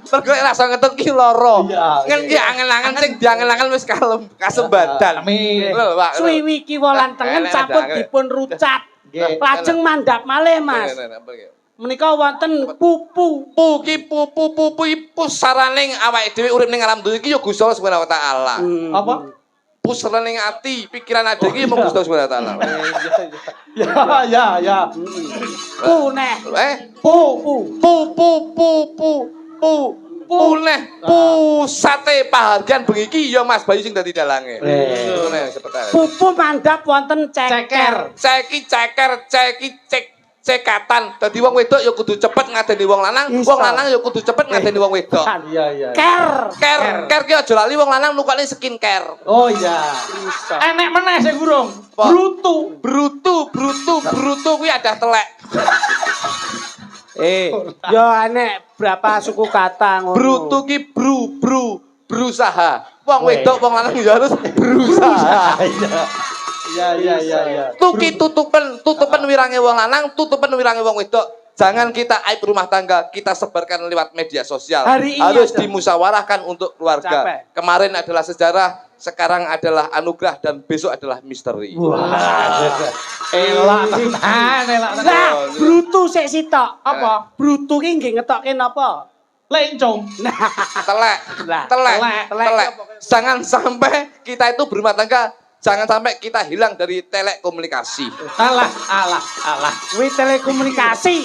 S2: Mergo rasa ngentut ki lara.
S3: Iya.
S2: Ngen ki angen-angen sing diangen-angen wis kasembadan.
S3: Amin.
S1: Suwiwi kiwa lan tengen sampun dipun rucat. Lajeng mandhap malih, Mas. Menika wonten pupu.
S2: Pupu pusaraning awake dhewe urip ning alam dunya iki ya Gusti Allah Subhanahu wa taala.
S3: Apa?
S2: Pusaraning ati, pikiran ade iki mung Gusti Allah Subhanahu wa taala.
S3: Ya.
S1: Pu neh.
S2: Neh pusate pahargyan bengi iki ya Mas Bayu sing dadi dalange. Ngono sepetane.
S1: Pupu mandhap wonten ceker.
S2: Cekatan. Dadi wong wedok ya kudu cepet ngadeni wong lanang ya kudu cepet ngadeni wong wedok.
S3: Iya.
S2: Ker ki aja lali wong lanang nukane skincare.
S3: Oh iya. Enek meneh sing gurung.
S2: Brutu kuwi ada telek.
S1: Yo enek berapa suku kata ngono.
S2: Brutu ki berusaha. Wong wedok wong lanang ya harus berusaha.
S3: Iya.
S2: Tuki tutupen wirange wong lanang, tutupen wirange wong wedok. Jangan kita aib rumah tangga, kita sebarkan lewat media sosial. Harus dimusyawarahkan untuk keluarga.
S1: Capek.
S2: Kemarin adalah sejarah, sekarang adalah anugerah dan besok adalah misteri.
S3: Elak tenan.
S1: Lah, brutu sik sitok.
S3: Apa?
S1: Brutu ki nggih ngetokke napa?
S3: Lencong.
S2: Telek. Jangan sampai kita itu berumah tangga, jangan sampai kita hilang dari telekomunikasi.
S3: Alah.
S1: Kuwi telekomunikasi.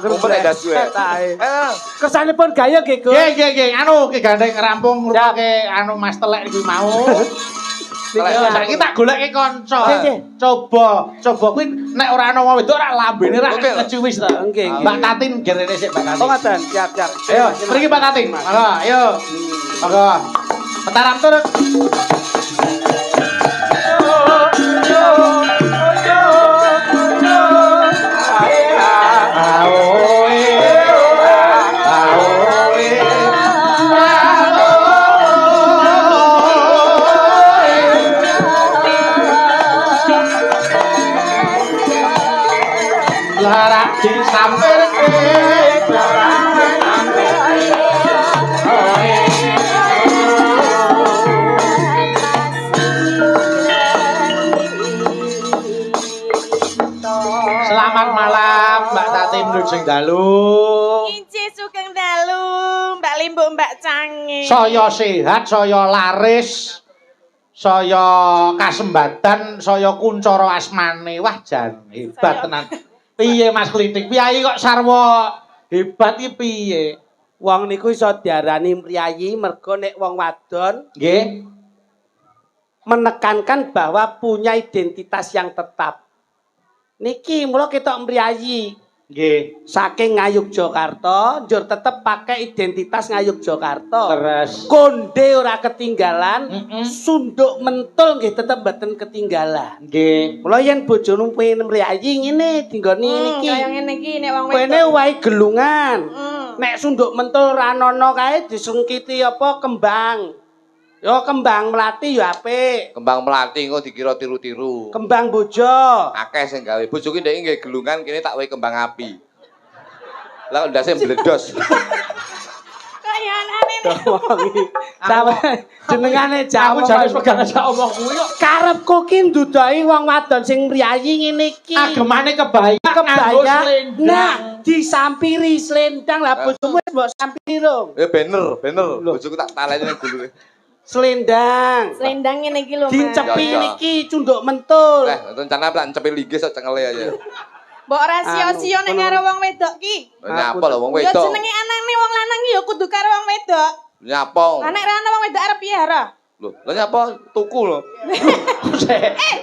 S2: Mumpun ada suwe.
S1: Kesanipun gaya nggih, Gus.
S3: Nggih. Anu ki gandeng rampung ngrungokne anu Mas Telek iki mau. Saiki tak goleke kanca. Coba kuwi nek ora ana wong wedok ora lambene ora kecuwis ta.
S1: Nggih.
S3: Mbak Tatin gerene sik Mbak Tatin.
S1: Oh, ngoten. Siap.
S3: Ayo, mriki Mbak Tatin. Monggo, ayo. Monggo. Petaram turun. Larak disampirke. Selamat malam Mbak Tatin Lujeng Dalu.
S5: Inci sugeng dalu, Mbak Limbu, Mbak Cange.
S3: Saya sehat, saya laris, saya kasembatan, saya kuncara asmane. Wah jan hebat tenan. Piye Mas Klitik? Piyayi kok sarwa hebat iki piye?
S1: Wong niku iso diarani priyayi mergo nek wong wadon
S3: Nggih.
S1: menekankan bahwa punya identitas yang tetap. Niki mula ketok mriyayi.
S3: Nggih.
S1: Saking Ngayogyakarta, njur tetep pakai identitas Ngayogyakarta.
S3: Terus
S1: Konde ora ketinggalan,
S3: Mm-mm.
S1: sunduk mentul nggih tetep mboten ketinggalan.
S3: nggih.
S1: Mula yen bojone pengen mriyayi ngene dinggoni niki.
S5: Kaya ngene iki nek wong
S1: Kene
S5: wedok.
S1: wae gelungan.
S5: Hmm.
S1: Nek sunduk mentul ra nono kae disungkiti apa kembang. Yo kembang melati yo apik.
S2: Kembang melati engko dikira tiru-tiru.
S1: Kembang bojo.
S2: Akeh sing gawe. Bojoku ndek nggih gelungan kene tak wae kembang api. Lah kok ndase mbledos.
S5: Kaya anane nek.
S1: Sama jenengane
S3: Aku
S1: jamu.
S3: jare pegang aja omong kuwi kok
S1: Karepku ki ndudohi wong wadon sing mriyayi ngene iki.
S3: agemane kebaya nganggo
S1: Kebaya.
S3: selendang.
S1: Nah, disampiri selendang lah bojomu wis mbok sampiri rong.
S2: Bener.
S1: Loh.
S2: Bojoku tak taleni ning gulune.
S1: Selendang.
S5: Selendang ngene iki lho, Mas.
S1: Dicepi
S2: Ya, ya.
S1: niki cunduk mentul.
S2: Rencana tak cepil linggis kok cengele aja.
S5: Mbok ora sia-sia nek
S1: Anu,
S5: karo wong wedok ki.
S2: Nyapa lho wong
S5: Ya
S2: wedok.
S5: jenenge anane wong lanang ki ya kudu karo wong wedok.
S2: Nyapa.
S5: Lah nek ra ana wong wedok arep piye ora?
S2: Lho, lha nyapa tuku lho.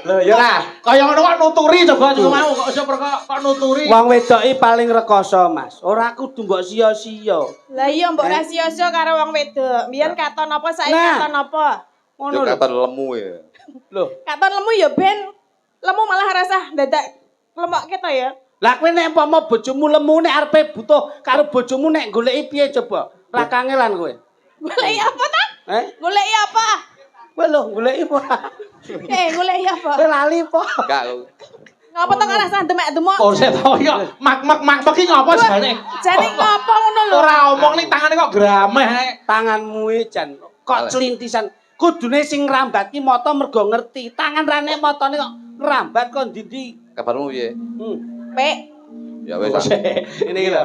S3: Lho ya lah, kaya ngono kok nuturi coba mau kok iso kok nuturi.
S1: Wong wedok iki paling rekoso, Mas. Ora kudu mbok sia-sia.
S5: Lah iya mbok ora sia-sia karo wong wedok. Mbiyen katon apa saiki
S1: Nah.
S5: katon apa?
S1: Ngono
S2: Yo
S1: lho.
S2: katon lemu ya.
S1: Lho.
S5: Katon lemu ya ben lemu malah rasah dadak lemok kita ya.
S1: Lah kowe nek umpama bojomu lemu nek arepe butuh karo bojomu nek goleki piye coba? Ra kangelan kowe.
S5: Goleki apa ta? Goleki apa?
S1: Kowe lho goleki apa?
S5: Goleki apa?
S1: Kowe lali apa?
S2: Enggak.
S5: Ngapa to kok rasah demek-demok?
S3: Oh, saya tahu ya. Mak iki ngapa jane?
S5: Jane ngapa ngono lho?
S3: Ora omong ning tangane kok grameh.
S1: Tanganmu iki jan kok celintisan. Kudune sing ngrambat ki mata mergo ngerti. Tangan rane matane kok ngrambat kok ndi-ndi.
S2: Kabarmu piye?
S5: Pek.
S2: Ya wis.
S1: Ngene iki lho.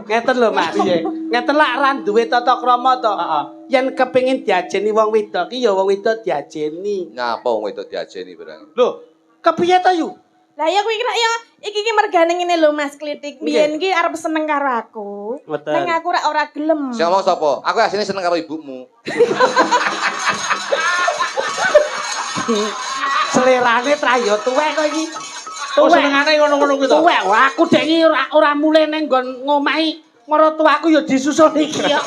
S1: Ngeten lho Mas. Ngeten lak ra duwe tata krama to.
S3: Heeh.
S1: Yen kepengin diajeni wong wedok ki ya wong wedok diajeni.
S2: Nyapa wong wedok diajeni barang.
S1: Lho, kepiye to yu?
S5: Lah ya kuwi kira ya iki ki mergane ngene lho Mas Klitik. Biyen ki arep seneng karo aku.
S1: Mboten.
S5: Nang aku ora gelem.
S2: Sing ngomong sapa? Aku asline seneng karo ibumu.
S1: Selerane trayo tuwek kok iki.
S3: Oh, senengane ngono-ngono kuwi to.
S1: Tuwek, wah aku dek iki ora mulih ning nggon ngomahi marotuaku ya disusul iki ya.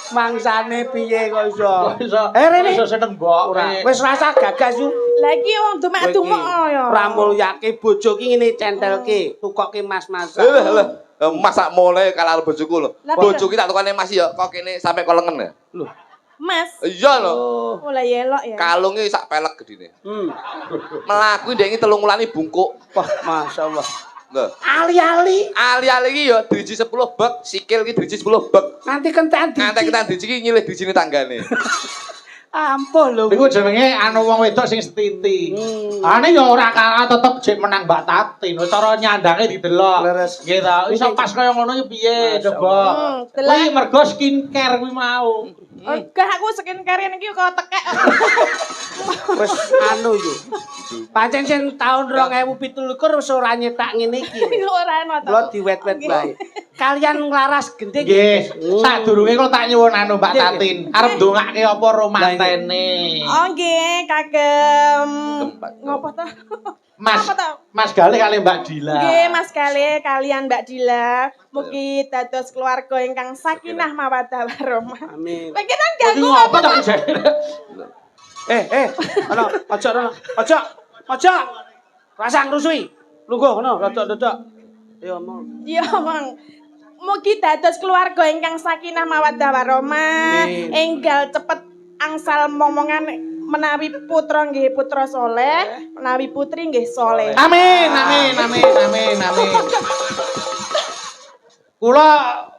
S1: Mangsane piye kok iso? Rene.
S3: Iso seneng mbok.
S1: Ora, wis rasa gagas yu.
S5: Lah iki wong demek-demok ya.
S1: Ora mulyake bojo ki ngene centelke, tukoke mas-masan.
S2: Lho. Masak mole karo bojoku lho.
S5: Lah,
S2: Bojoku tak tukane Mas ya kok kene sampe kok lengen ya.
S1: Lho.
S5: Mas.
S2: Iya lho.
S5: Oh lah ya elok ya.
S2: Kalunge sak pelek gedine.
S1: Melaku
S2: Ndek iki 3 wulan bungkuk.
S1: Wah, masyaallah.
S2: Lho.
S1: Ali-ali.
S2: Ali-ali iki ya driji 10 bek, sikil iki driji 10 bek.
S1: Nanti kentekan
S2: Ngantek kita driji iki nyilih drijine tanggane.
S1: Ampuh lho.
S3: Iku jenenge anu wong wedok sing setiti. Ane ya ora kalah tetep jek menang Mbak Tatin. Cara nyandange didelok.
S1: Leres.
S3: Nggih ta. Iso pas kaya ngono iki piye coba. Kuwi mergo skincare kuwi mau.
S5: Enggak aku skincare iki kok tekek.
S1: Wis anu yo. Pancen sing taun 2017 wis ora nyetak ngene iki.
S5: Ora ana to.
S1: Kula diwet-wet bae. Kalian nglaras gending.
S3: Nggih, sadurunge kok tak nyuwun anu Mbak
S1: Nggih,
S3: Tatin. Arep ndongake apa romantene?
S5: Oh nggih, kagem. Ngopo to?
S3: Mas
S5: Apa to?
S3: Mas Galih kali Mbak Dila.
S5: Nggih, Mas Galih kalian Mbak Dila, mugi dados keluarga ingkang sakinah mawaddah warahmah.
S1: Amin.
S5: Kowe ki nang
S3: Iki
S5: ganggu
S3: ngopo
S5: apa
S3: to
S5: to?
S3: jane?
S1: Ono, ojo. Ojo. Rasang rusui. Lungguh ngono, rodok-rodok. Ayo omong.
S5: Ya, Mang. Mugi dados keluarga ingkang sakinah mawaddah warahmah,
S1: Amin.
S5: enggal cepet angsal momongan menawi putra nggih putra soleh, menawi putri nggih soleh.
S3: Amin. Kula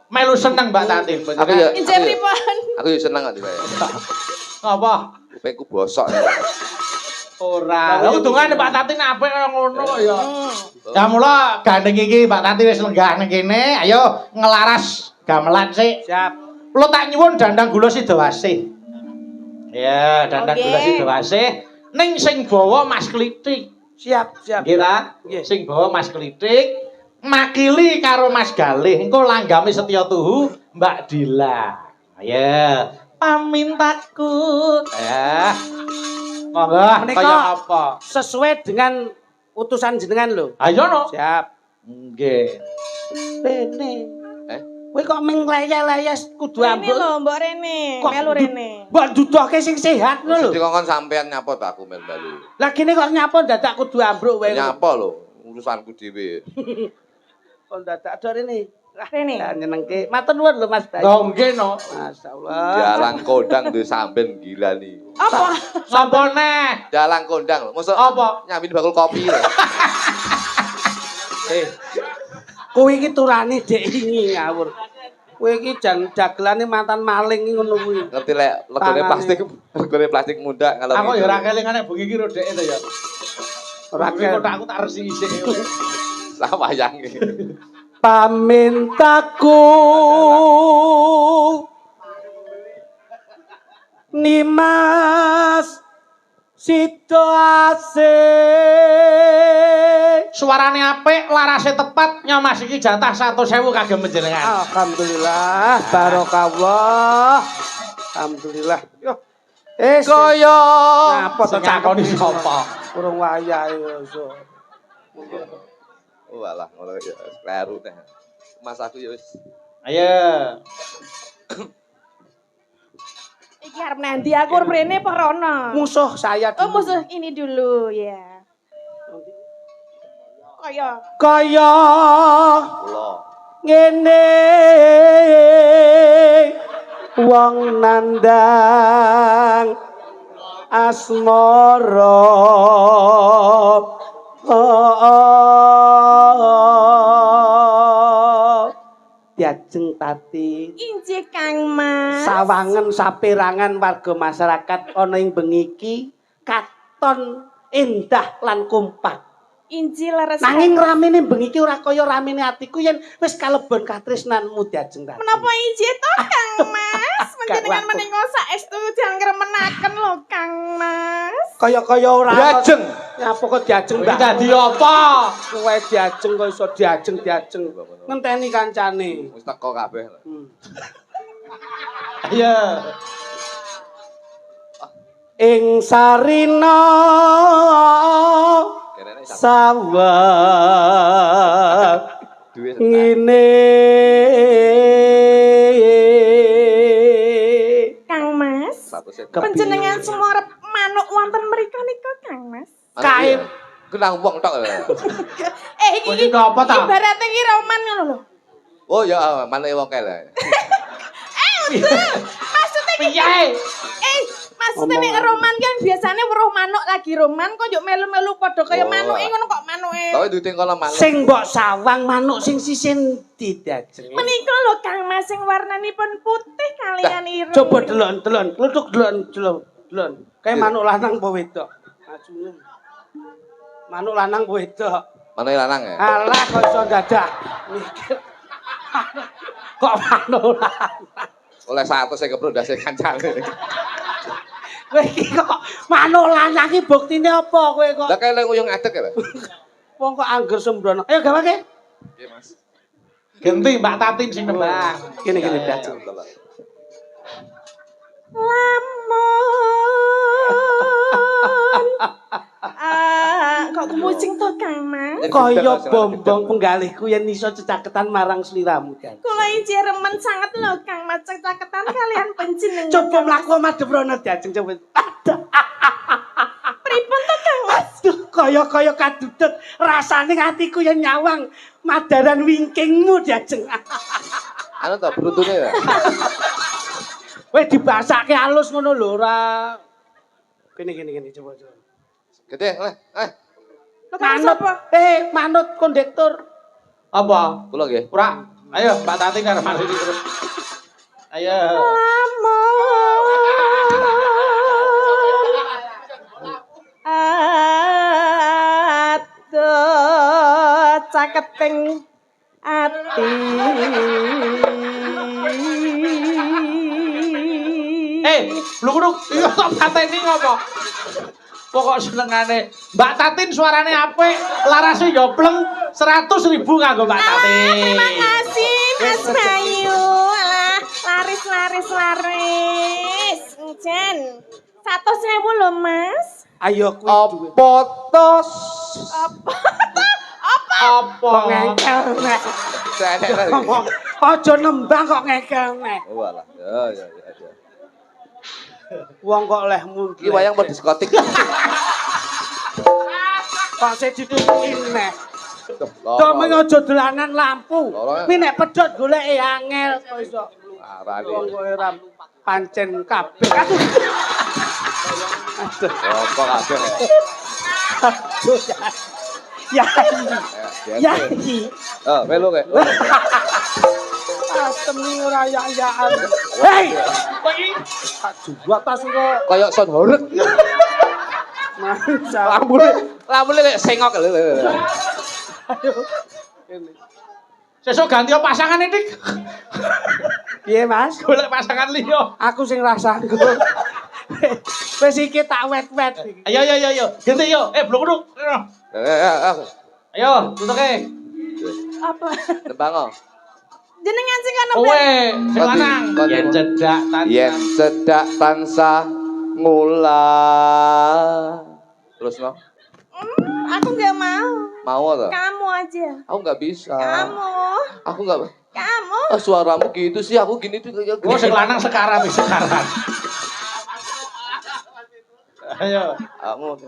S3: melu seneng Mbak Tatin.
S2: Aku ya.
S5: Injih pripun?
S2: Aku ya seneng kok dibae.
S3: Apa?
S2: Kupingku bosok.
S3: Ora. Lah untungane Mbak Tatin apik kaya ngono kok ya. Ya mula gandeng iki Mbak Tatin wis lenggah ning kene, ayo ngelaras gamelan sik.
S1: Siap.
S3: Kula tak nyuwun dandang gula Sidawasih. Ya, dandang
S5: Oke.
S3: gula Sidawasih ning sing bawa Mas Klitik.
S1: Siap.
S3: Nggih ta?
S1: Nggih.
S3: Sing bawa Mas Klitik makili karo Mas Galih. Engko langgame setya tuhu Mbak Dila. Ya, pamintaku. Ya. Monggo,
S1: Menika
S3: kaya apa?
S1: sesuai dengan utusan jenengan lho.
S3: Ayo no.
S1: Siap.
S3: Nggih.
S1: Rene.
S2: Eh?
S1: Kowe kok ming layas kudu
S5: Rene
S1: ambruk.
S5: lho, Mbok Rene.
S1: Kok
S5: Melu Rene.
S1: Mbok dudoke sing sehat ngono lho.
S2: Dikongkon sampean nyapa ta aku melu-melu.
S1: Lah kene kok nyapa dadak kudu ambruk wae.
S2: Nyapa lho, urusanku dhewe.
S1: Kok dadak do Rene.
S5: Rene.
S1: Ya nyenengke. Matur nuwun lho Mas Bayu.
S3: Oh, nggih no.
S1: Masyaallah.
S2: Dalang kondang duwe sampean gila nih.
S5: Apa?
S3: Sapa neh?
S2: Dalang kondang lho. Mosok
S3: Apa?
S2: nyambin bakul kopi lho.
S1: Kowe iki turane dek ini ngawur. Kowe iki jan dagelane mantan maling iki ngono kuwi.
S2: Ngerti lek legone plastik muda kalau
S3: Aku
S2: gitu.
S3: ya ora kelingan nek bengi iki rodeke to ya.
S1: Ora
S3: Bengi kotakku tak resi isik.
S2: Lah wayange.
S1: Pamintaku Nimas situasi
S3: Suarane apik, larase tepat, nyomas iki jatah 100.000 kagem panjenengan.
S1: Alhamdulillah barokallah Alhamdulillah yo
S2: Kaya
S1: apa to
S3: Cakoni sapa?
S1: kurang wayahe iso
S2: oh alah ngono ya kleru teh. Mas aku ya wis.
S3: Ayo.
S5: Iki arep nanti aku arep Rene apa rono?
S1: musuh saya
S5: Oh,
S1: dulu.
S5: musuh ini dulu ya. Kaya
S1: Kaya
S2: Kula.
S1: ngene wong nandang asmara diajeng tati
S5: injih Kang Mas.
S1: sawangen saperangan warga masyarakat ana ing bengi iki katon endah lan kompak.
S5: Injih leres.
S1: Nanging ramene bengi iki ora kaya ramene atiku yen wis kalebon katresnanmu diajeng tadi.
S5: Menapa injih to Kang Mas? Panjenengan
S1: Gak
S5: menika saestu jangan ngremenaken lho Kang Mas.
S1: Kaya-kaya ora
S2: Diajeng.
S1: Ya apa kok diajeng
S3: Iki
S1: Mbak?
S3: dadi apa?
S1: Kowe diajeng kok iso diajeng. Ngenteni kancane.
S2: Wis teko kabeh.
S3: Ayo.
S1: Ing sarina
S2: Kene
S1: sawah
S2: duwe
S1: ngene
S5: Kang Mas. Panjenengan semua arep manuk wonten mrika nika Kang Mas.
S1: Kae
S2: kenang wong tok.
S5: Iki
S3: apa ta?
S5: Ibarate iki roman ngono lho.
S2: Oh ya manuk wong kele.
S5: Maksudnya
S3: Piye?
S5: maksudnya nek roman kan biasanya weruh manuk lagi roman kok yo melu-melu padha kaya
S2: Oh.
S5: manuke ngono kok manuke.
S2: Tapi duwe kono manuk.
S1: sing mbok sawang manuk sing sisin diajeng.
S5: Menika lho Kang Mas sing warnanipun putih kalian ireng.
S1: Coba delon, kluthuk delon. Kae manuk lanang apa wedok? Ajune. Manuk lanang apa wedok?
S2: Manuk lanang ya?
S1: Alah kok iso dadak mikir. Kok manuk lanang?
S2: Oleh 100 saya keprondase kancane.
S1: Kowe iki kok manuk lanang iki buktine apa kowe kok?
S2: Lah kele uyung adek ya, Pak?
S1: Wong kok angger sembrono. Ayo gawake.
S2: Nggih, Mas.
S3: Genti Mbak Tatin sing nembang.
S1: Gini diajeng.
S5: Lamun kok kemucing to Kang Mas?
S1: Kaya bombong penggalihku yen iso cecaketan marang sliramu kan.
S5: Kula injih remen sanget lho Kang Mas caketan kalian panjenengan.
S1: Coba mlaku madhep rono diajeng coba.
S5: Pripun to Kang Mas?
S1: Aduh, kaya kadudut rasane atiku yen nyawang madaran wingkingmu diajeng.
S2: Anu to beruntune ya.
S1: Kowe dibasake alus ngono lho ora. Gini coba.
S2: Gede, oleh.
S5: Lho karo
S1: Manut,
S5: sapa?
S1: manut kondektur.
S3: Apa?
S2: Kula nggih.
S3: Ora. Ayo Mbak Tatin karo Mas iki terus. Ayo.
S5: Aduh, caketing ati.
S3: Bluk-bluk. Iya kok pateni ngopo? Pokok senengane Mbak Tatin suarane apik, larase yo pleng 100.000 kanggo Mbak Tatin.
S5: Terima kasih Mas Bayu. Alah, laris. Jen. 100.000 lho, Mas.
S1: Ayo kuwi duwe.
S2: Apa tos?
S5: Apa?
S3: Apa?
S1: Ngengkel nek.
S2: Enek lagi.
S1: Ngomong, aja nembang kok ngekene.
S2: Oh alah. Ya.
S1: Wong kok leh mundhe.
S2: Iki wayang mau diskotik.
S1: Kok sik ditutuki neh. Domeng aja dolanan lampu. Kuwi nek pedhot goleke angel kok iso.
S2: Arane.
S1: Wong kok ora pancen kabeh. Aduh.
S2: Rokok kabeh.
S1: Aduh. Ya. Ya.
S2: Oh, melu kek.
S1: Temi ora ya-yaan. Hei. Kok iki? Tak jual tas kok.
S2: Kayak son horeg.
S1: Masa.
S2: Lampune lek sengok lho.
S1: Aduh. Ini.
S3: Sesuk ganti pasangan Dik.
S1: Piye, Mas?
S3: Golek pasangan liya.
S1: Aku sing rasangku. Wis iki tak wet-wet iki.
S3: Ayo. Ganti yo. Blok-blok. Ayo, tutuke.
S5: Apa?
S2: Tembang.
S5: Jenengan sing ana
S3: Kowe sing lanang.
S2: Kondi.
S3: Yen cedak tansah.
S2: Yen cedak tansah ngulah. Terus no?
S5: Aku nggak mau.
S2: Mau atau?
S5: Kamu aja.
S2: Aku nggak bisa.
S5: Kamu.
S2: Aku nggak.
S5: Kamu.
S2: Ah, suaramu gitu sih. Aku gini tuh kayak.
S3: Oh, sing lanang sekarang. Ayo.
S2: Kamu.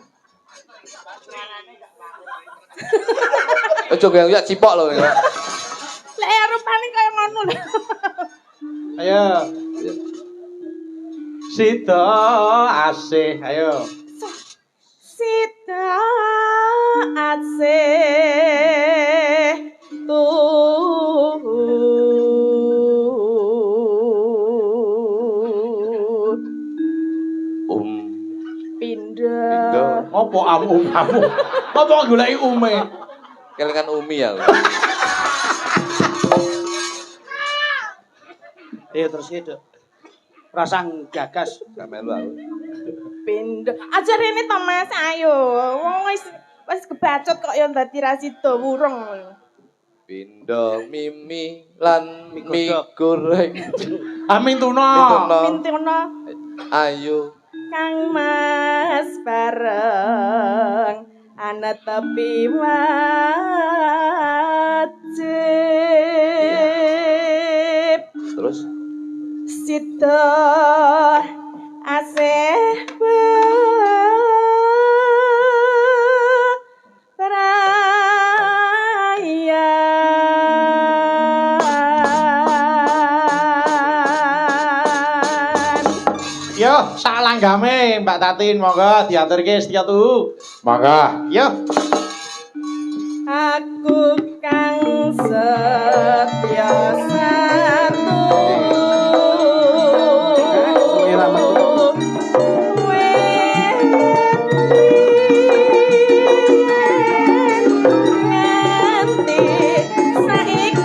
S2: Ojo gak cipok loh.
S5: Lek rupane kaya ngono lho.
S3: Ayo. Sida asih, ayo.
S5: Sita asih pindah.
S3: Apa kamu? Apa goleki ume?
S2: Kelingan Umi ya.
S1: Terus itu. Rasang gagas.
S2: Kamelu aku.
S5: Pindah. Aja rene to Mas, ayo. Wong wis kebacot kok ya dadi rasida wurung.
S2: Pindo mimi lan
S1: Mie
S2: mie
S1: godhog.
S2: goreng.
S3: Amin tuno.
S5: Pintuno
S2: Ayo.
S5: Kang Mas bareng ana tepi wajib.
S2: Terus
S5: Sita asih perayaan.
S3: Yo, sak langgame Mbak Tatin, monggo diaturke setia tuhu. Monggo, yo.
S5: Aku kang setya satu nganti saiki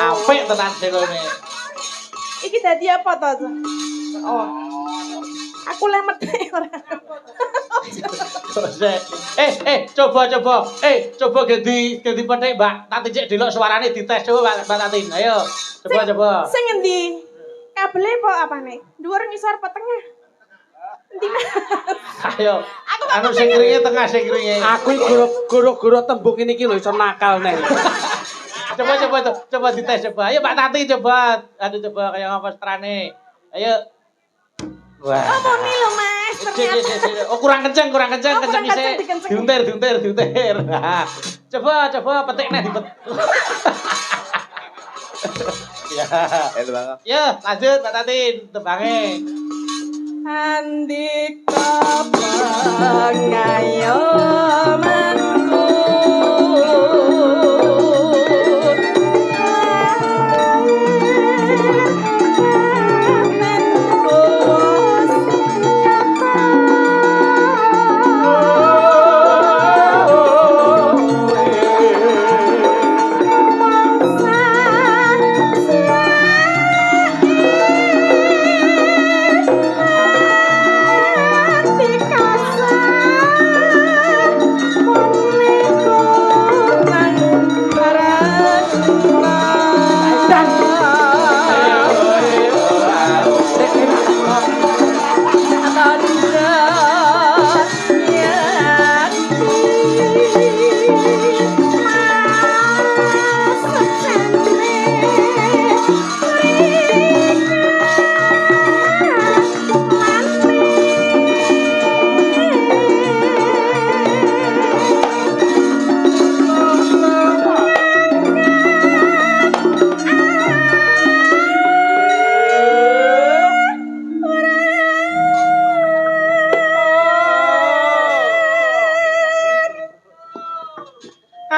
S3: Apik tenan selone.
S5: iki dadi apa to? Oh. Aku leh medhek ora.
S3: Coba. Coba ganti petik, Mbak. Tati cek delok suarane dites coba Mbak Tatin. Ayo. Coba.
S5: Sing endi? Kabele apa apane? Dhuwur ngisor apa tengah? Endi?
S3: Ayo.
S5: Aku kok
S3: Anu sing kringe tengah sing kringe.
S1: Aku iki goro-goro tembung ini iki lho iso nakal neh.
S3: Coba dites coba. Ayo Mbak Tati coba. Aduh coba kayak apa strane. Ayo. Wah.
S5: Apa nih lho Mas? Ternyata.
S3: Oh kurang kenceng
S5: kurang
S3: isih.
S5: kenceng, dikenceng.
S3: Diuntir. Nah, coba petik neh dipet. Ya. Ya, lanjut Mbak Tatin tembange.
S5: Andika pengayomanku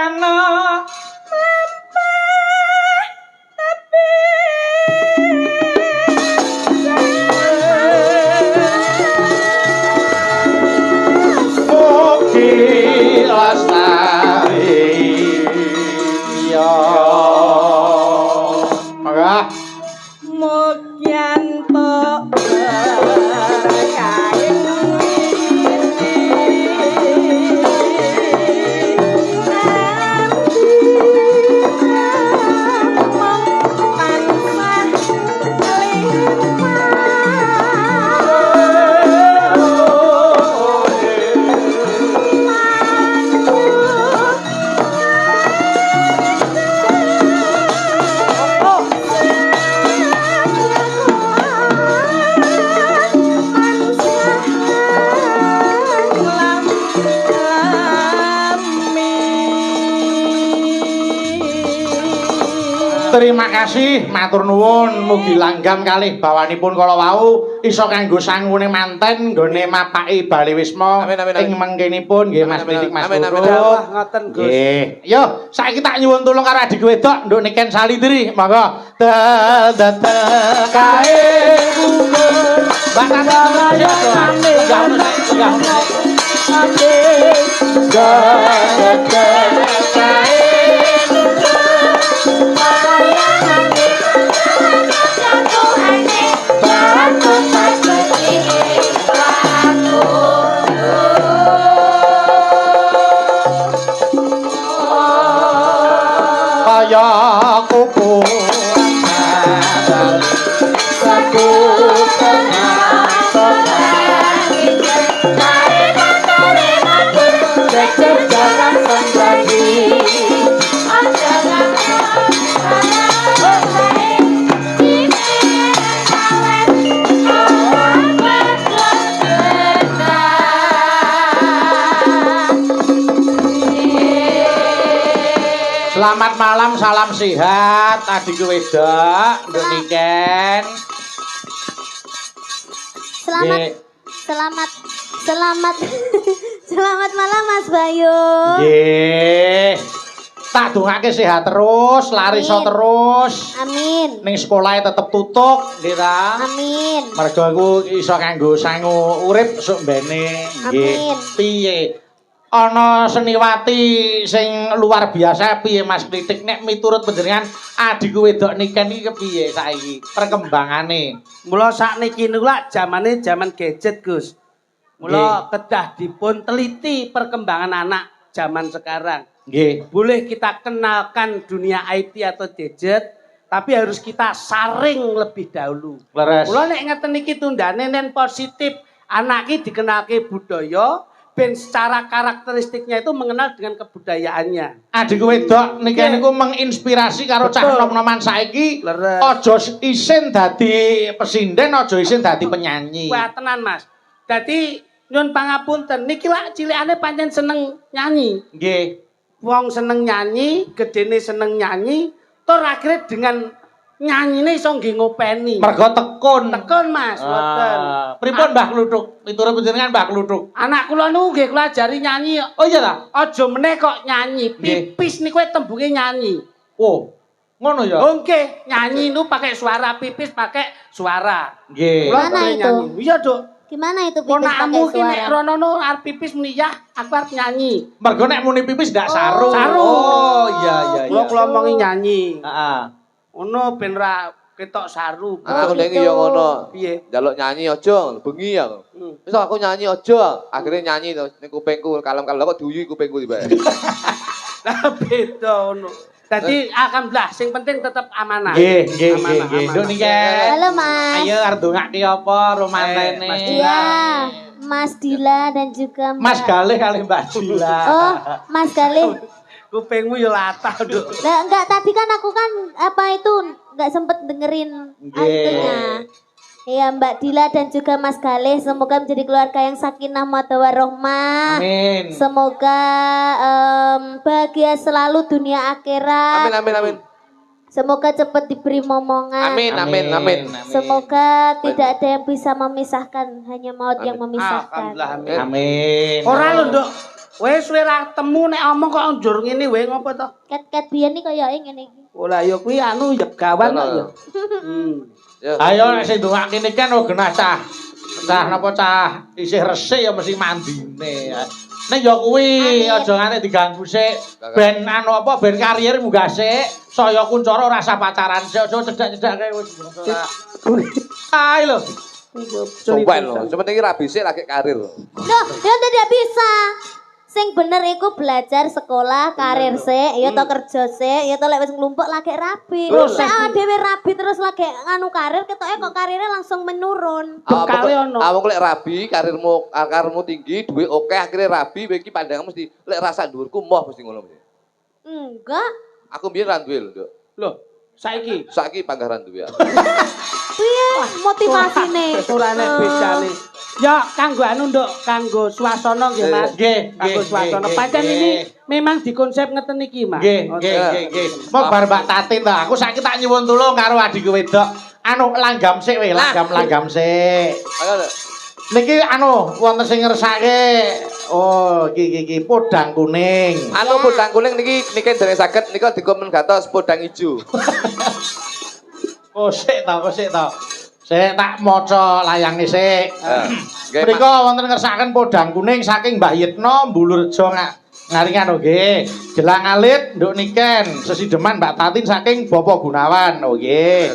S3: ana mugi lestari ya mangga
S5: Mugyanto kain
S3: Terima kasih, matur nuwun, mugi langgam kalih bawanipun kala wau iso kanggo sangune manten nggone mapaki Bali Wisma
S2: Amin, amin, amin.
S3: ing mengkenipun nggih Mas
S2: Amin,
S3: Pitik Mas
S2: amin, amin,
S3: Tutut.
S1: Wah, ngoten Gus.
S3: Nggih. Yo, saiki tak nyuwun tulung karo adik wedok nduk niken salindri, monggo. Kae kumpul bakal ya kaya kuku Selamat malam, salam sehat, adik wedok, nduk niken.
S4: Selamat
S3: Nggih.
S4: selamat selamat selamat malam Mas Bayu.
S3: Nggih. Tak dongake sehat terus, lariso
S4: Amin.
S3: terus.
S4: Amin.
S3: Ning sekolahe tetep tutup, nggih ta?
S4: Amin.
S3: Mergo aku iso kanggo sangu urip sok mbene.
S4: Amin.
S3: Piye? Ana seniwati sing luar biasa piye Mas Kritik nek miturut panjenengan adikku wedok niken iki kepiye saiki perkembangane?
S1: Mula sakniki niku lak jamane jaman gadget, Gus. Mula kedah dipun teliti perkembangan anak zaman sekarang.
S3: Nggih.
S1: Boleh kita kenalkan dunia IT atau gadget, tapi harus kita saring lebih dahulu.
S3: Leres.
S1: Mula nek ngeten iki tundane nen positif, anak iki dikenalke budaya, ben secara karakteristiknya itu mengenal dengan kebudayaannya.
S3: Adikku wedok niken
S1: Nggih.
S3: niku menginspirasi karo cah
S1: Betul.
S3: nom-noman saiki.
S1: Leres.
S3: Aja isin dadi pesinden, aja isin dadi penyanyi.
S1: Wah tenan Mas. Dadi nyun pangapunten niki lak cilikane pancen seneng nyanyi.
S3: Nggih.
S1: Wong seneng nyanyi, gedene seneng nyanyi, tur akhirnya dengan nyanyine iso nggih ngopeni.
S3: Mergo tekun.
S1: Tekun Mas, mboten.
S3: Pripun Mbah Kluthuk? Miturut panjenengan Mbah Kluthuk.
S1: Anak kula niku nggih kula ajari nyanyi.
S3: Oh iya ta?
S1: Aja meneh kok nyanyi,
S3: Nggih.
S1: pipis niku tembunge nyanyi.
S3: Oh, ngono ya?
S1: Oh nggih, nyanyi niku pakai suara, pipis pakai suara.
S3: Nggih.
S1: Kula
S4: Mana
S1: boleh
S4: itu?
S1: nyanyi. Iya, Duk.
S4: Gimana itu pipis
S1: Ponakmu
S4: pakai
S1: ki nek
S4: suara?
S1: rono no arep pipis meniyah, aku arep nyanyi.
S3: Mergo nek muni pipis ndak saru.
S1: Saru.
S3: Oh, iya iya iya.
S1: Kula omongi nyanyi.
S3: Heeh.
S1: Ono ben ra ketok saru.
S2: Anakku
S4: gitu.
S2: ndek yo ngono.
S1: Piye?
S2: Njaluk nyanyi aja, bengi aku. Wis aku nyanyi aja, akhirnya nyanyi to ning kupingku kalem-kalem kok diuyu kupingku tiba.
S1: Lah beda ono. Dadi alhamdulillah sing penting tetep amanah.
S3: Nggih, nggih, nggih,
S1: Amanah,
S3: nggih.
S1: amanah.
S3: Nduk niken.
S4: Halo Mas.
S3: Ayo arep ndongake apa romantene?
S1: Mas
S4: Iya, Mas Dila dan juga Mbak.
S3: Mas Galih kali Mbak Dila.
S4: Oh, Mas Galih.
S1: Kupingmu yo latah, Duk.
S4: Nah, enggak tadi kan aku kan apa itu enggak sempet dengerin
S3: Nggih.
S4: itunya. Iya Mbak Dila dan juga Mas Galih semoga menjadi keluarga yang sakinah mawaddah warahmah.
S3: Amin.
S4: Semoga bahagia selalu dunia akhirat.
S2: Amin amin amin.
S4: Semoga cepat diberi momongan.
S2: Amin amin amin.
S4: Semoga tidak ada yang bisa memisahkan, hanya maut yang memisahkan.
S1: Alhamdulillah amin.
S3: Amin.
S1: Ora lho, Nduk. Wis ora temu nek omong kok njur ngene wae ngopo to?
S4: Ket-ket biyen iki koyoke ngene iki.
S1: Oh lah ya kuwi anu ya gawan kok ya.
S2: Ya.
S3: Ayo nek sing ndongake niki kan genah cah. Cah napa cah isih resik ya mesti mandine. Nek ya kuwi aja nganti diganggu sik. Ben anu apa ben karier munggah sik. Saya kuncara ora usah pacaran sik. Aja cedak-cedak wis. Ayo lho.
S2: Sumpah lho, sepenting iki rabi sik lagi karir.
S4: Loh, ya tidak bisa. Sing bener iku belajar sekolah, karir sik, ya to kerja sik, ya to lek wis nglumpuk lagi rabi. Nek awake dhewe rabi terus lagi nganu karir, ketoke kok karirnya langsung menurun.
S1: Bekale ono.
S2: Awak lek rabi, karirmu tinggi, duwe oke, akhirnya rabi kowe iki pandangan mesti lek rasa dhuwurku moh mesti ngono mesti.
S4: Enggak.
S2: Aku biyen ra duwe lho, Nduk.
S1: Loh, saiki
S2: Saiki panggaran duwe aku.
S4: Piye motivasine?
S1: turane bedane. Ya kanggo anu Nduk, kanggo swasana nggih Mas.
S3: Nggih,
S1: Kanggo swasana. Pancen ini memang dikonsep ngeten iki, Mas.
S3: Nggih, nggih. Mau bar Mbak Tatin to. Aku saiki tak nyuwun tulung karo adikku wedok. Anu langgam sik we, langgam sik.
S2: Ayo.
S3: Niki anu wonten sing ngersake. Oh, iki podang kuning.
S2: Anu podang kuning niki dereng saged nika dikomen gatos podang ijo.
S3: Oh, sik to. Sik tak maca layange sik.
S2: Nggih.
S3: Mrika wonten ngersaken podang kuning saking Mbah Yitno Mbulurjo ngaringan nggih. Gelang alit nduk niken sesideman Mbak Tatin saking Bapak Gunawan. Oh nggih.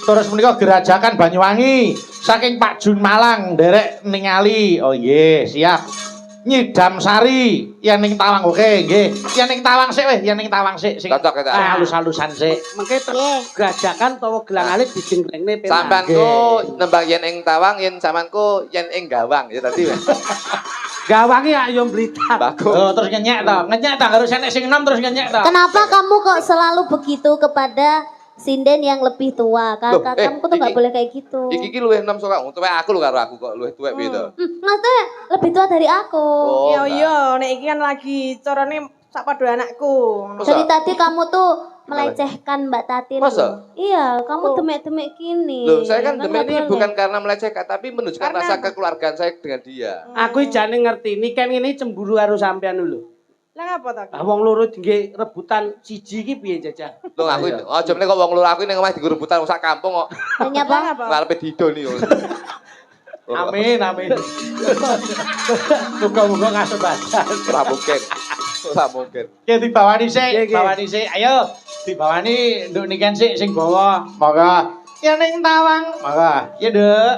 S3: Terus menika gerajakan Banyuwangi saking Pak Jun Malang nderek ningali. Oh nggih, siap. Nyidam Sari yen ning Tawang oke nggih. Yen ning Tawang sik weh, yen ning Tawang sik sing
S2: Cocok ya, Ta.
S3: halus-halusan sik.
S1: Mengke gerajakan utawa gelang alit dijengklengne penak.
S2: Sampanku nembang yen ing Tawang, yen sampanku yen ing Gawang ya tadi.
S1: Gawange ayo Blitar.
S2: Bagus.
S3: Oh, terus ngenyek to. Ngenyek to harus enek sing enom terus ngenyek to.
S4: Kenapa kamu kok selalu begitu kepada sinden yang lebih tua?
S2: Loh,
S4: Kamu tuh nggak
S2: iki-
S4: boleh kayak gitu.
S2: Iki luwih enom sok tuwek aku lho karo aku kok luwih tuwek beda.
S4: Maksudnya lebih tua dari aku.
S2: Oh,
S5: Iya
S2: enggak.
S5: iya, nek iki kan lagi carane sak padha anakku.
S2: Masa?
S4: Dari tadi kamu tuh melecehkan Mbak Tatin.
S2: Masa?
S4: Iya, kamu demek-demek gini.
S2: Loh, saya kan
S4: Nggak
S2: demi ini
S4: boleh.
S2: bukan karena melecehkan tapi menunjukkan
S5: Karena-
S2: rasa kekeluargaan saya dengan dia.
S1: Aku jane ngerti ini kan ini cemburu karo sampean lho.
S5: Lah ngapa ta?
S1: Ah wong loro nggih rebutan siji iki piye jajah?
S2: Loh aku aja meneh kok wong loro aku ning omah digo rebutan sak kampung kok
S4: Hanya
S5: Lah
S4: bang.
S5: ngapa?
S2: ngarepe didol iki.
S3: Amin. Muga-muga kasebatan.
S2: Ora mungkin. Ora mungkin.
S3: Oke, dibawani
S1: Nggih,
S3: sik,
S1: nggih.
S3: bawani sik. Ayo, dibawani nduk niken sik sing bawa. Monggo. Ya ning Tawang. Monggo. Ya, Nduk.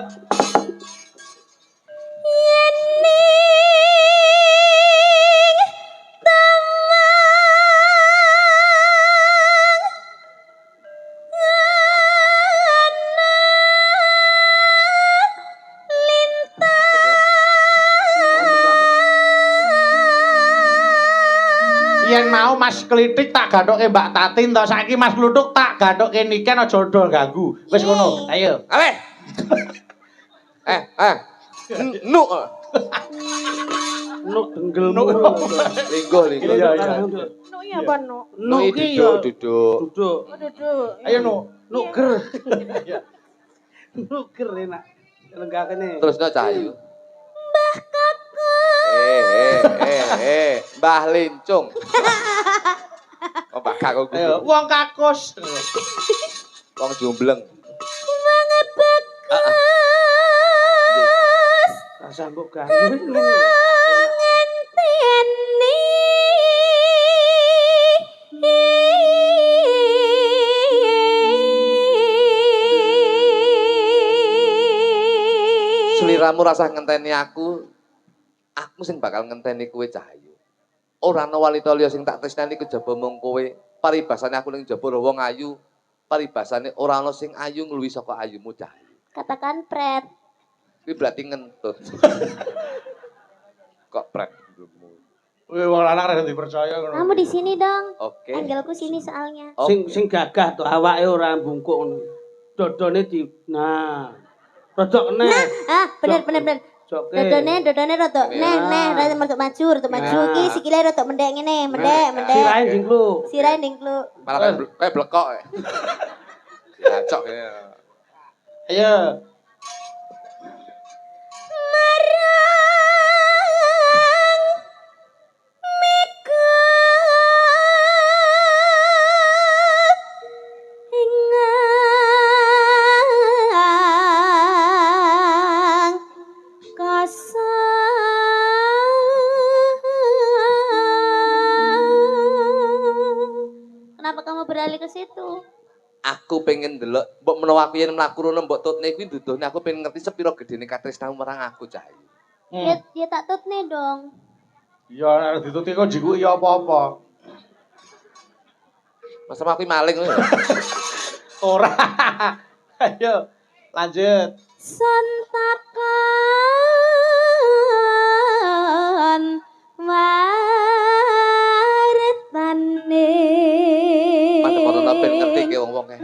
S3: Yen mau Mas Klitik tak gathoke Mbak Tatin to, saiki Mas Kluthuk tak gathoke niken aja do ganggu. Wis ngono. Ayo.
S2: Ale. Nu.
S1: Nuk denggelmu.
S2: Linggo.
S3: Iya, iya.
S5: No iya apa no?
S1: Nuk
S2: Nu
S1: iki ya
S2: duduk.
S1: duduk.
S5: Oh duduk.
S3: Ayo nu.
S1: Nuker. Nuker enak. Lenggakane.
S2: Terus no Cahayu. Mbah Kakuk. Mbah Lincung. Oh, Mbah Kakuk.
S3: Ayo, wong kakus.
S2: Wong jombleng.
S1: Rasa mbok ganggu.
S2: Seliramu rasa ngenteni aku sing bakal ngenteni kowe Cahayu. Ora ana wanita liya sing tak tresnani kejaba mung kowe. Paribasane aku ning jaba wong ayu, paribasane ora ana sing ayu ngluwi saka ayumu Cahayu.
S4: Katakan pret.
S2: Kuwi berarti ngentut. Kok pret ndukmu.
S3: Wih, wong lanang rada dipercaya ngono.
S4: Kamu di sini dong.
S2: Oke.
S4: Angelku sini soalnya.
S1: Sing gagah to awake ora bungkuk ngono. Dodone di rodok neh.
S4: Ah, bener.
S1: Joke.
S4: Dodone rodok. Neh, rada rodok maju. Iki sikile rodok mendek ngene, mendek.
S1: Sirahe jingkluk.
S4: Sirahe ndingkluk.
S2: Malah kayak blekok. Ya, cok ya.
S3: Ayo.
S4: beralih ke situ.
S2: Aku pengen delok mbok menawa aku yen mlaku rono mbok tutne kuwi duduhne aku pengen ngerti sepiro gedene katresnamu marang aku Cahayu.
S4: Ya tak tutne dong.
S3: Ya nek dituti kok jiku ya apa-apa.
S2: Masa aku maling lho.
S3: Ora. Ayo, lanjut.
S4: Santakan wartane.
S2: Madhep ora ben ngerti ke wong-wong e.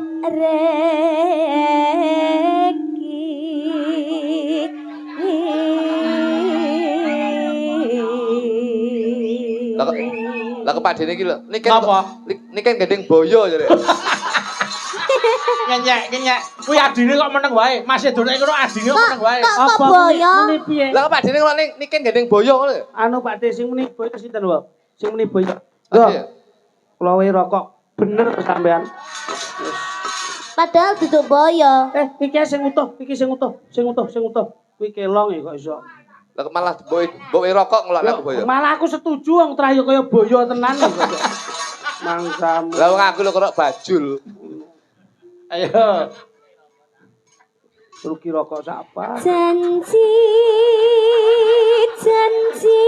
S2: Lah kepadene iki lho, niken
S3: Napa?
S2: niken gendeng boyo jare.
S3: Ngenyek. Kuwi adine kok meneng wae. Masih donek kono adine kok meneng wae.
S4: Kok boyo?
S1: Muni piye?
S2: Lah kepadene kok niken gendeng boyo ngono lho.
S1: Anu Pak De sing muni boyo sinten wae? Sing muni boyo.
S2: Iya.
S1: Kula wae rokok bener sampean.
S4: Padahal duduk boyo.
S1: Iki sing utuh. Kuwi kelong kok iso.
S2: Lah malah mbok rokok ngelak aku boyo.
S1: Malah aku setuju wong terakhir kaya boyo tenan kok. Mangsamu.
S2: Lah wong aku lho kok bajul.
S3: Ayo.
S1: Rugi rokok sapa?
S4: Janji.
S2: Janji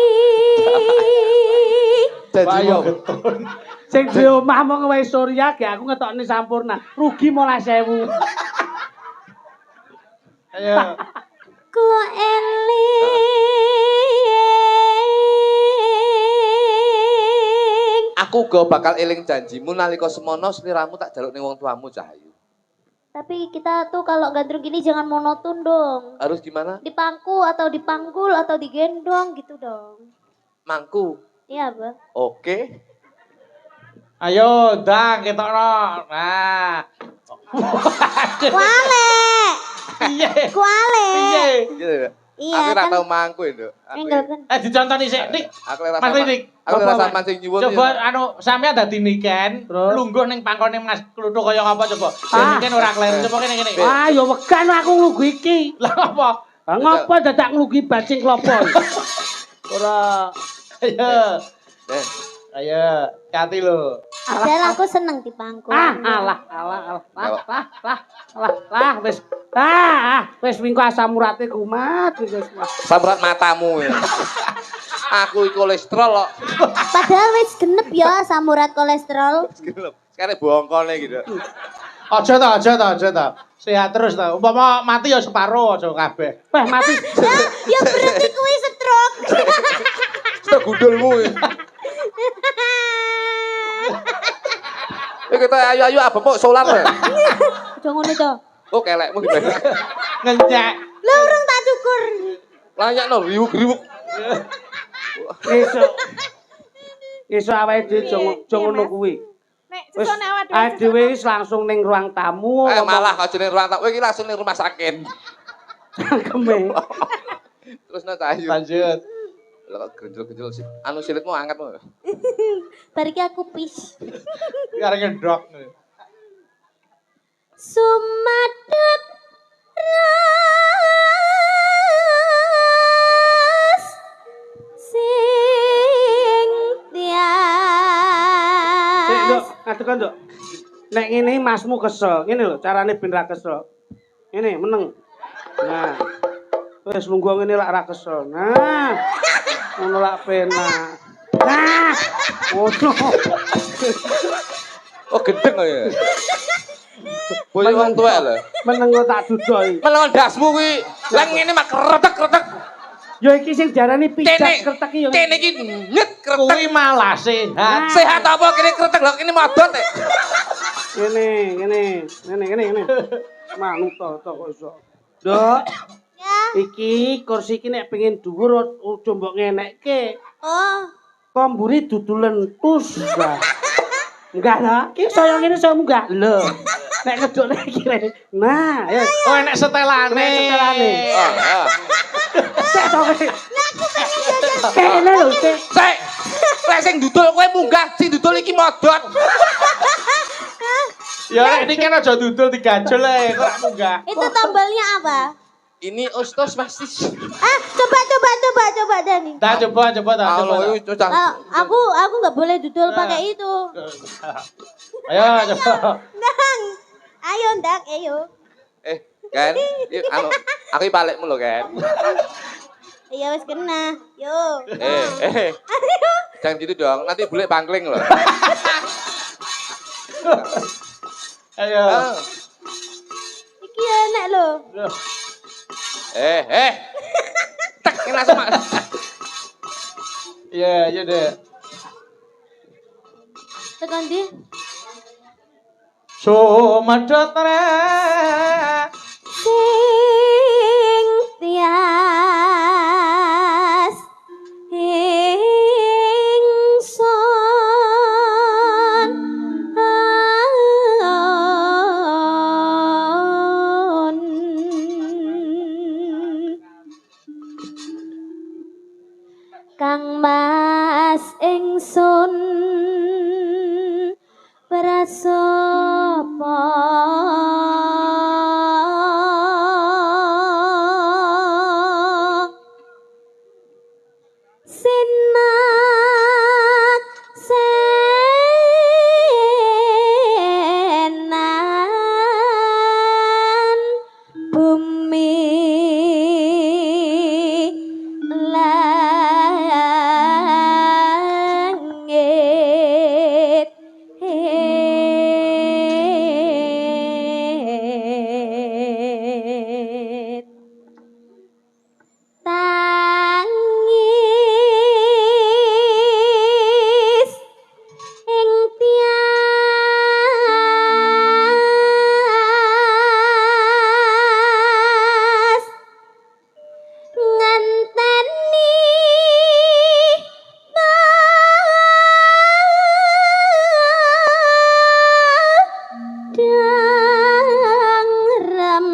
S3: Ayo
S2: wong.
S3: getun.
S1: Sing di omah mong wae Surya ge aku ngetokne sampurna. Rugi 15.000.
S3: Ayo.
S4: Ku eling.
S2: Aku uga bakal eling janjimu nalika semono sliramu tak jaluk ning wong tuamu Cahayu.
S4: Tapi kita tuh kalau gandrung gini jangan monoton dong.
S2: Harus gimana?
S4: Dipangku atau dipanggul atau digendong gitu dong.
S2: Mangku.
S4: Iya, Bang.
S2: Oke.
S3: Ayo, dang ketokno. Nah.
S4: Kuale.
S3: Piye?
S4: Kuale.
S3: Piye?
S2: Gitu.
S4: Iya
S2: Aku ora
S4: kan.
S2: tau mangku, Nduk.
S4: Enggak kan.
S3: Dicontoni sik, Dik.
S2: Aku ora
S3: Mas
S2: sama.
S3: Lidik.
S2: Aku ora
S1: Apa,
S2: sama sing nyuwun.
S3: Coba anu sampean dadi niken,
S1: Terus?
S3: lungguh ning pangkone Mas Kluthuk kaya ngapa coba.
S1: Ah.
S3: Niken ora kleru. Coba kene.
S1: Ah, ya wegan aku nglugu iki.
S3: Lah apa?
S1: Ah, ngopo dadak nglugi bajing klopo? Ora
S3: Ayo.
S2: Eh,
S3: Ayo, hati lho.
S4: Padahal aku seneng dipangku.
S1: alah, wis wingko asam urate kumat wis.
S2: samrat matamu. Aku iki kolesterol kok.
S4: Padahal wis genep ya samurat kolesterol.
S2: Sekarang bongkone gitu.
S3: Aja ta. Sehat terus ta. Umpama mati ya separo aja kabeh.
S1: Wah, mati.
S4: Ya berarti kuwi stroke.
S2: Stok gundulmu. Kita ayu-ayu apa kok solar lho.
S4: Aja ngono to.
S2: Oh kelekmu gimana?
S3: Ngenyek.
S4: Lah urung tak cukur.
S2: Lanyakno riwuk-riwuk.
S1: Esuk awake dhewe aja ngono kuwi.
S5: Nek
S1: Wis
S5: sesone awak
S1: dhewe wis langsung ning ruang tamu.
S2: Malah kok jeneng ruang tamu iki langsung ning rumah sakit.
S1: Cangkeme.
S2: Terus no Cahayu.
S3: Lanjut.
S2: Lah kok genjol-genjol sih. Anu silitmu angkatmu.
S4: Bariki aku pis.
S3: Kare ngedok.
S4: Sumadep ras sing tias.
S1: Sik, Nduk, ngadeg, Nduk. Nek ngene masmu kesel. Ngene lho carane ben ra kesel. Ngene meneng. Nah. Wis lungguh ngene lak ra kesel. Nah. Ngono lak penak. Nah. Ngono.
S2: Oh gendeng kok ya. Boyo wong tuwek lho.
S1: Meneng kok tak dudoi.
S2: Melon dasmu kuwi. Lah ngene mak kretek-kretek.
S1: Ya iki sing diarani pijat
S2: Kene
S1: kretek iki ya.
S2: Kene iki nyet kretek.
S3: Kuwi malah sehat.
S2: Sehat apa kene kretek lho kene modot e.
S1: Ngene. Manut to kok iso. Nduk,
S4: Ya.
S1: iki kursi iki nek pengen dhuwur aja mbok ngenekke.
S4: Oh,
S1: Kok mburi dudu lentus. Enggak lah, iki saya ngene saya munggah. Lho. Nek ngedukne iki rene. Nah, ya.
S3: Oh enek setelane.
S1: Enek setelane.
S2: Ah.
S1: Sik to kowe. Kene lho, Sik.
S2: Sik. Lek sing dudul kowe munggah, sing dudul iki modot.
S3: Ya nek iki kan aja dudul digajol ae kok munggah.
S4: itu tombolnya apa?
S2: Ini Ustos pasti.
S4: Coba Dani.
S3: Dah coba dah.
S2: Halo,
S4: Aku nggak boleh dudul pakai itu.
S3: Ayo coba.
S4: Ndang. Ayo.
S2: Kan, aku balikmu lho, kan.
S4: Iya wis kena. Yo.
S2: Jangan gitu dong, nanti bule bangkling loh.
S3: Ayo.
S4: Iki enak lho.
S2: Tak langsung mak.
S3: Iya deh.
S4: Tekan di.
S3: Sumedhot
S4: Sing tias ingsun Kang Mas ingsun prasapa sinak senan bumi langit tangis ing tias ngenteni dangrem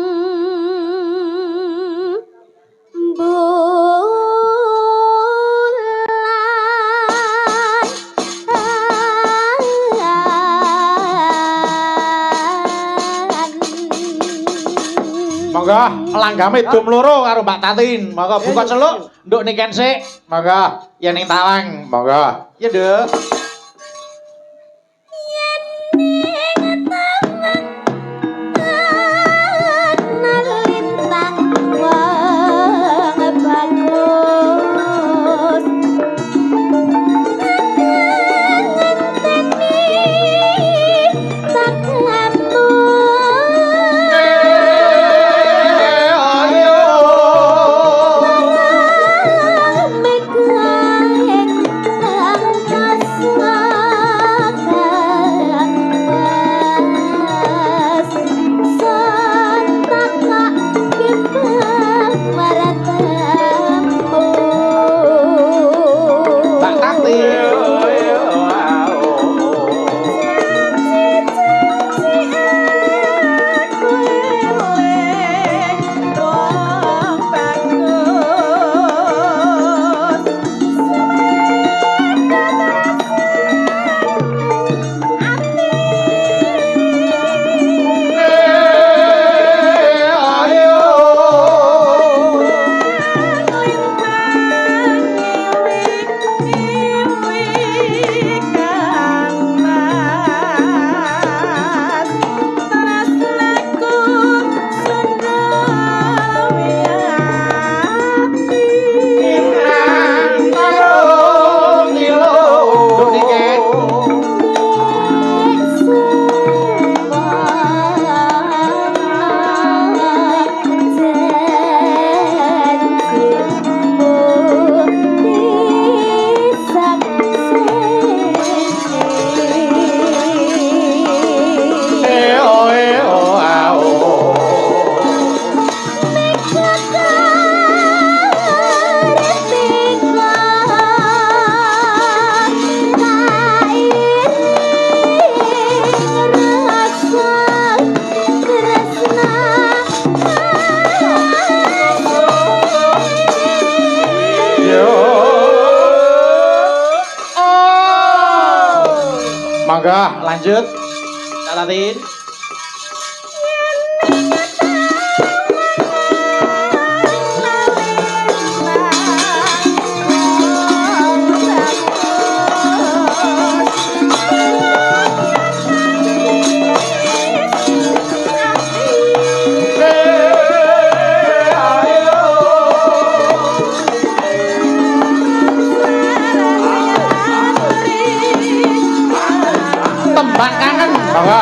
S3: Monggo langgame dum loro karo Mbak Tatin. Monggo buka celuk nduk niken sik. Monggo yen ning tawang. Monggo. Ya, Nduk.
S4: lintang wong bagus
S3: Mbak Tatin. Nduk niken. Monggo lanjut. Mbak Tatin. tembang kangen. Monggo.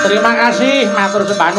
S3: Terima kasih matur sembah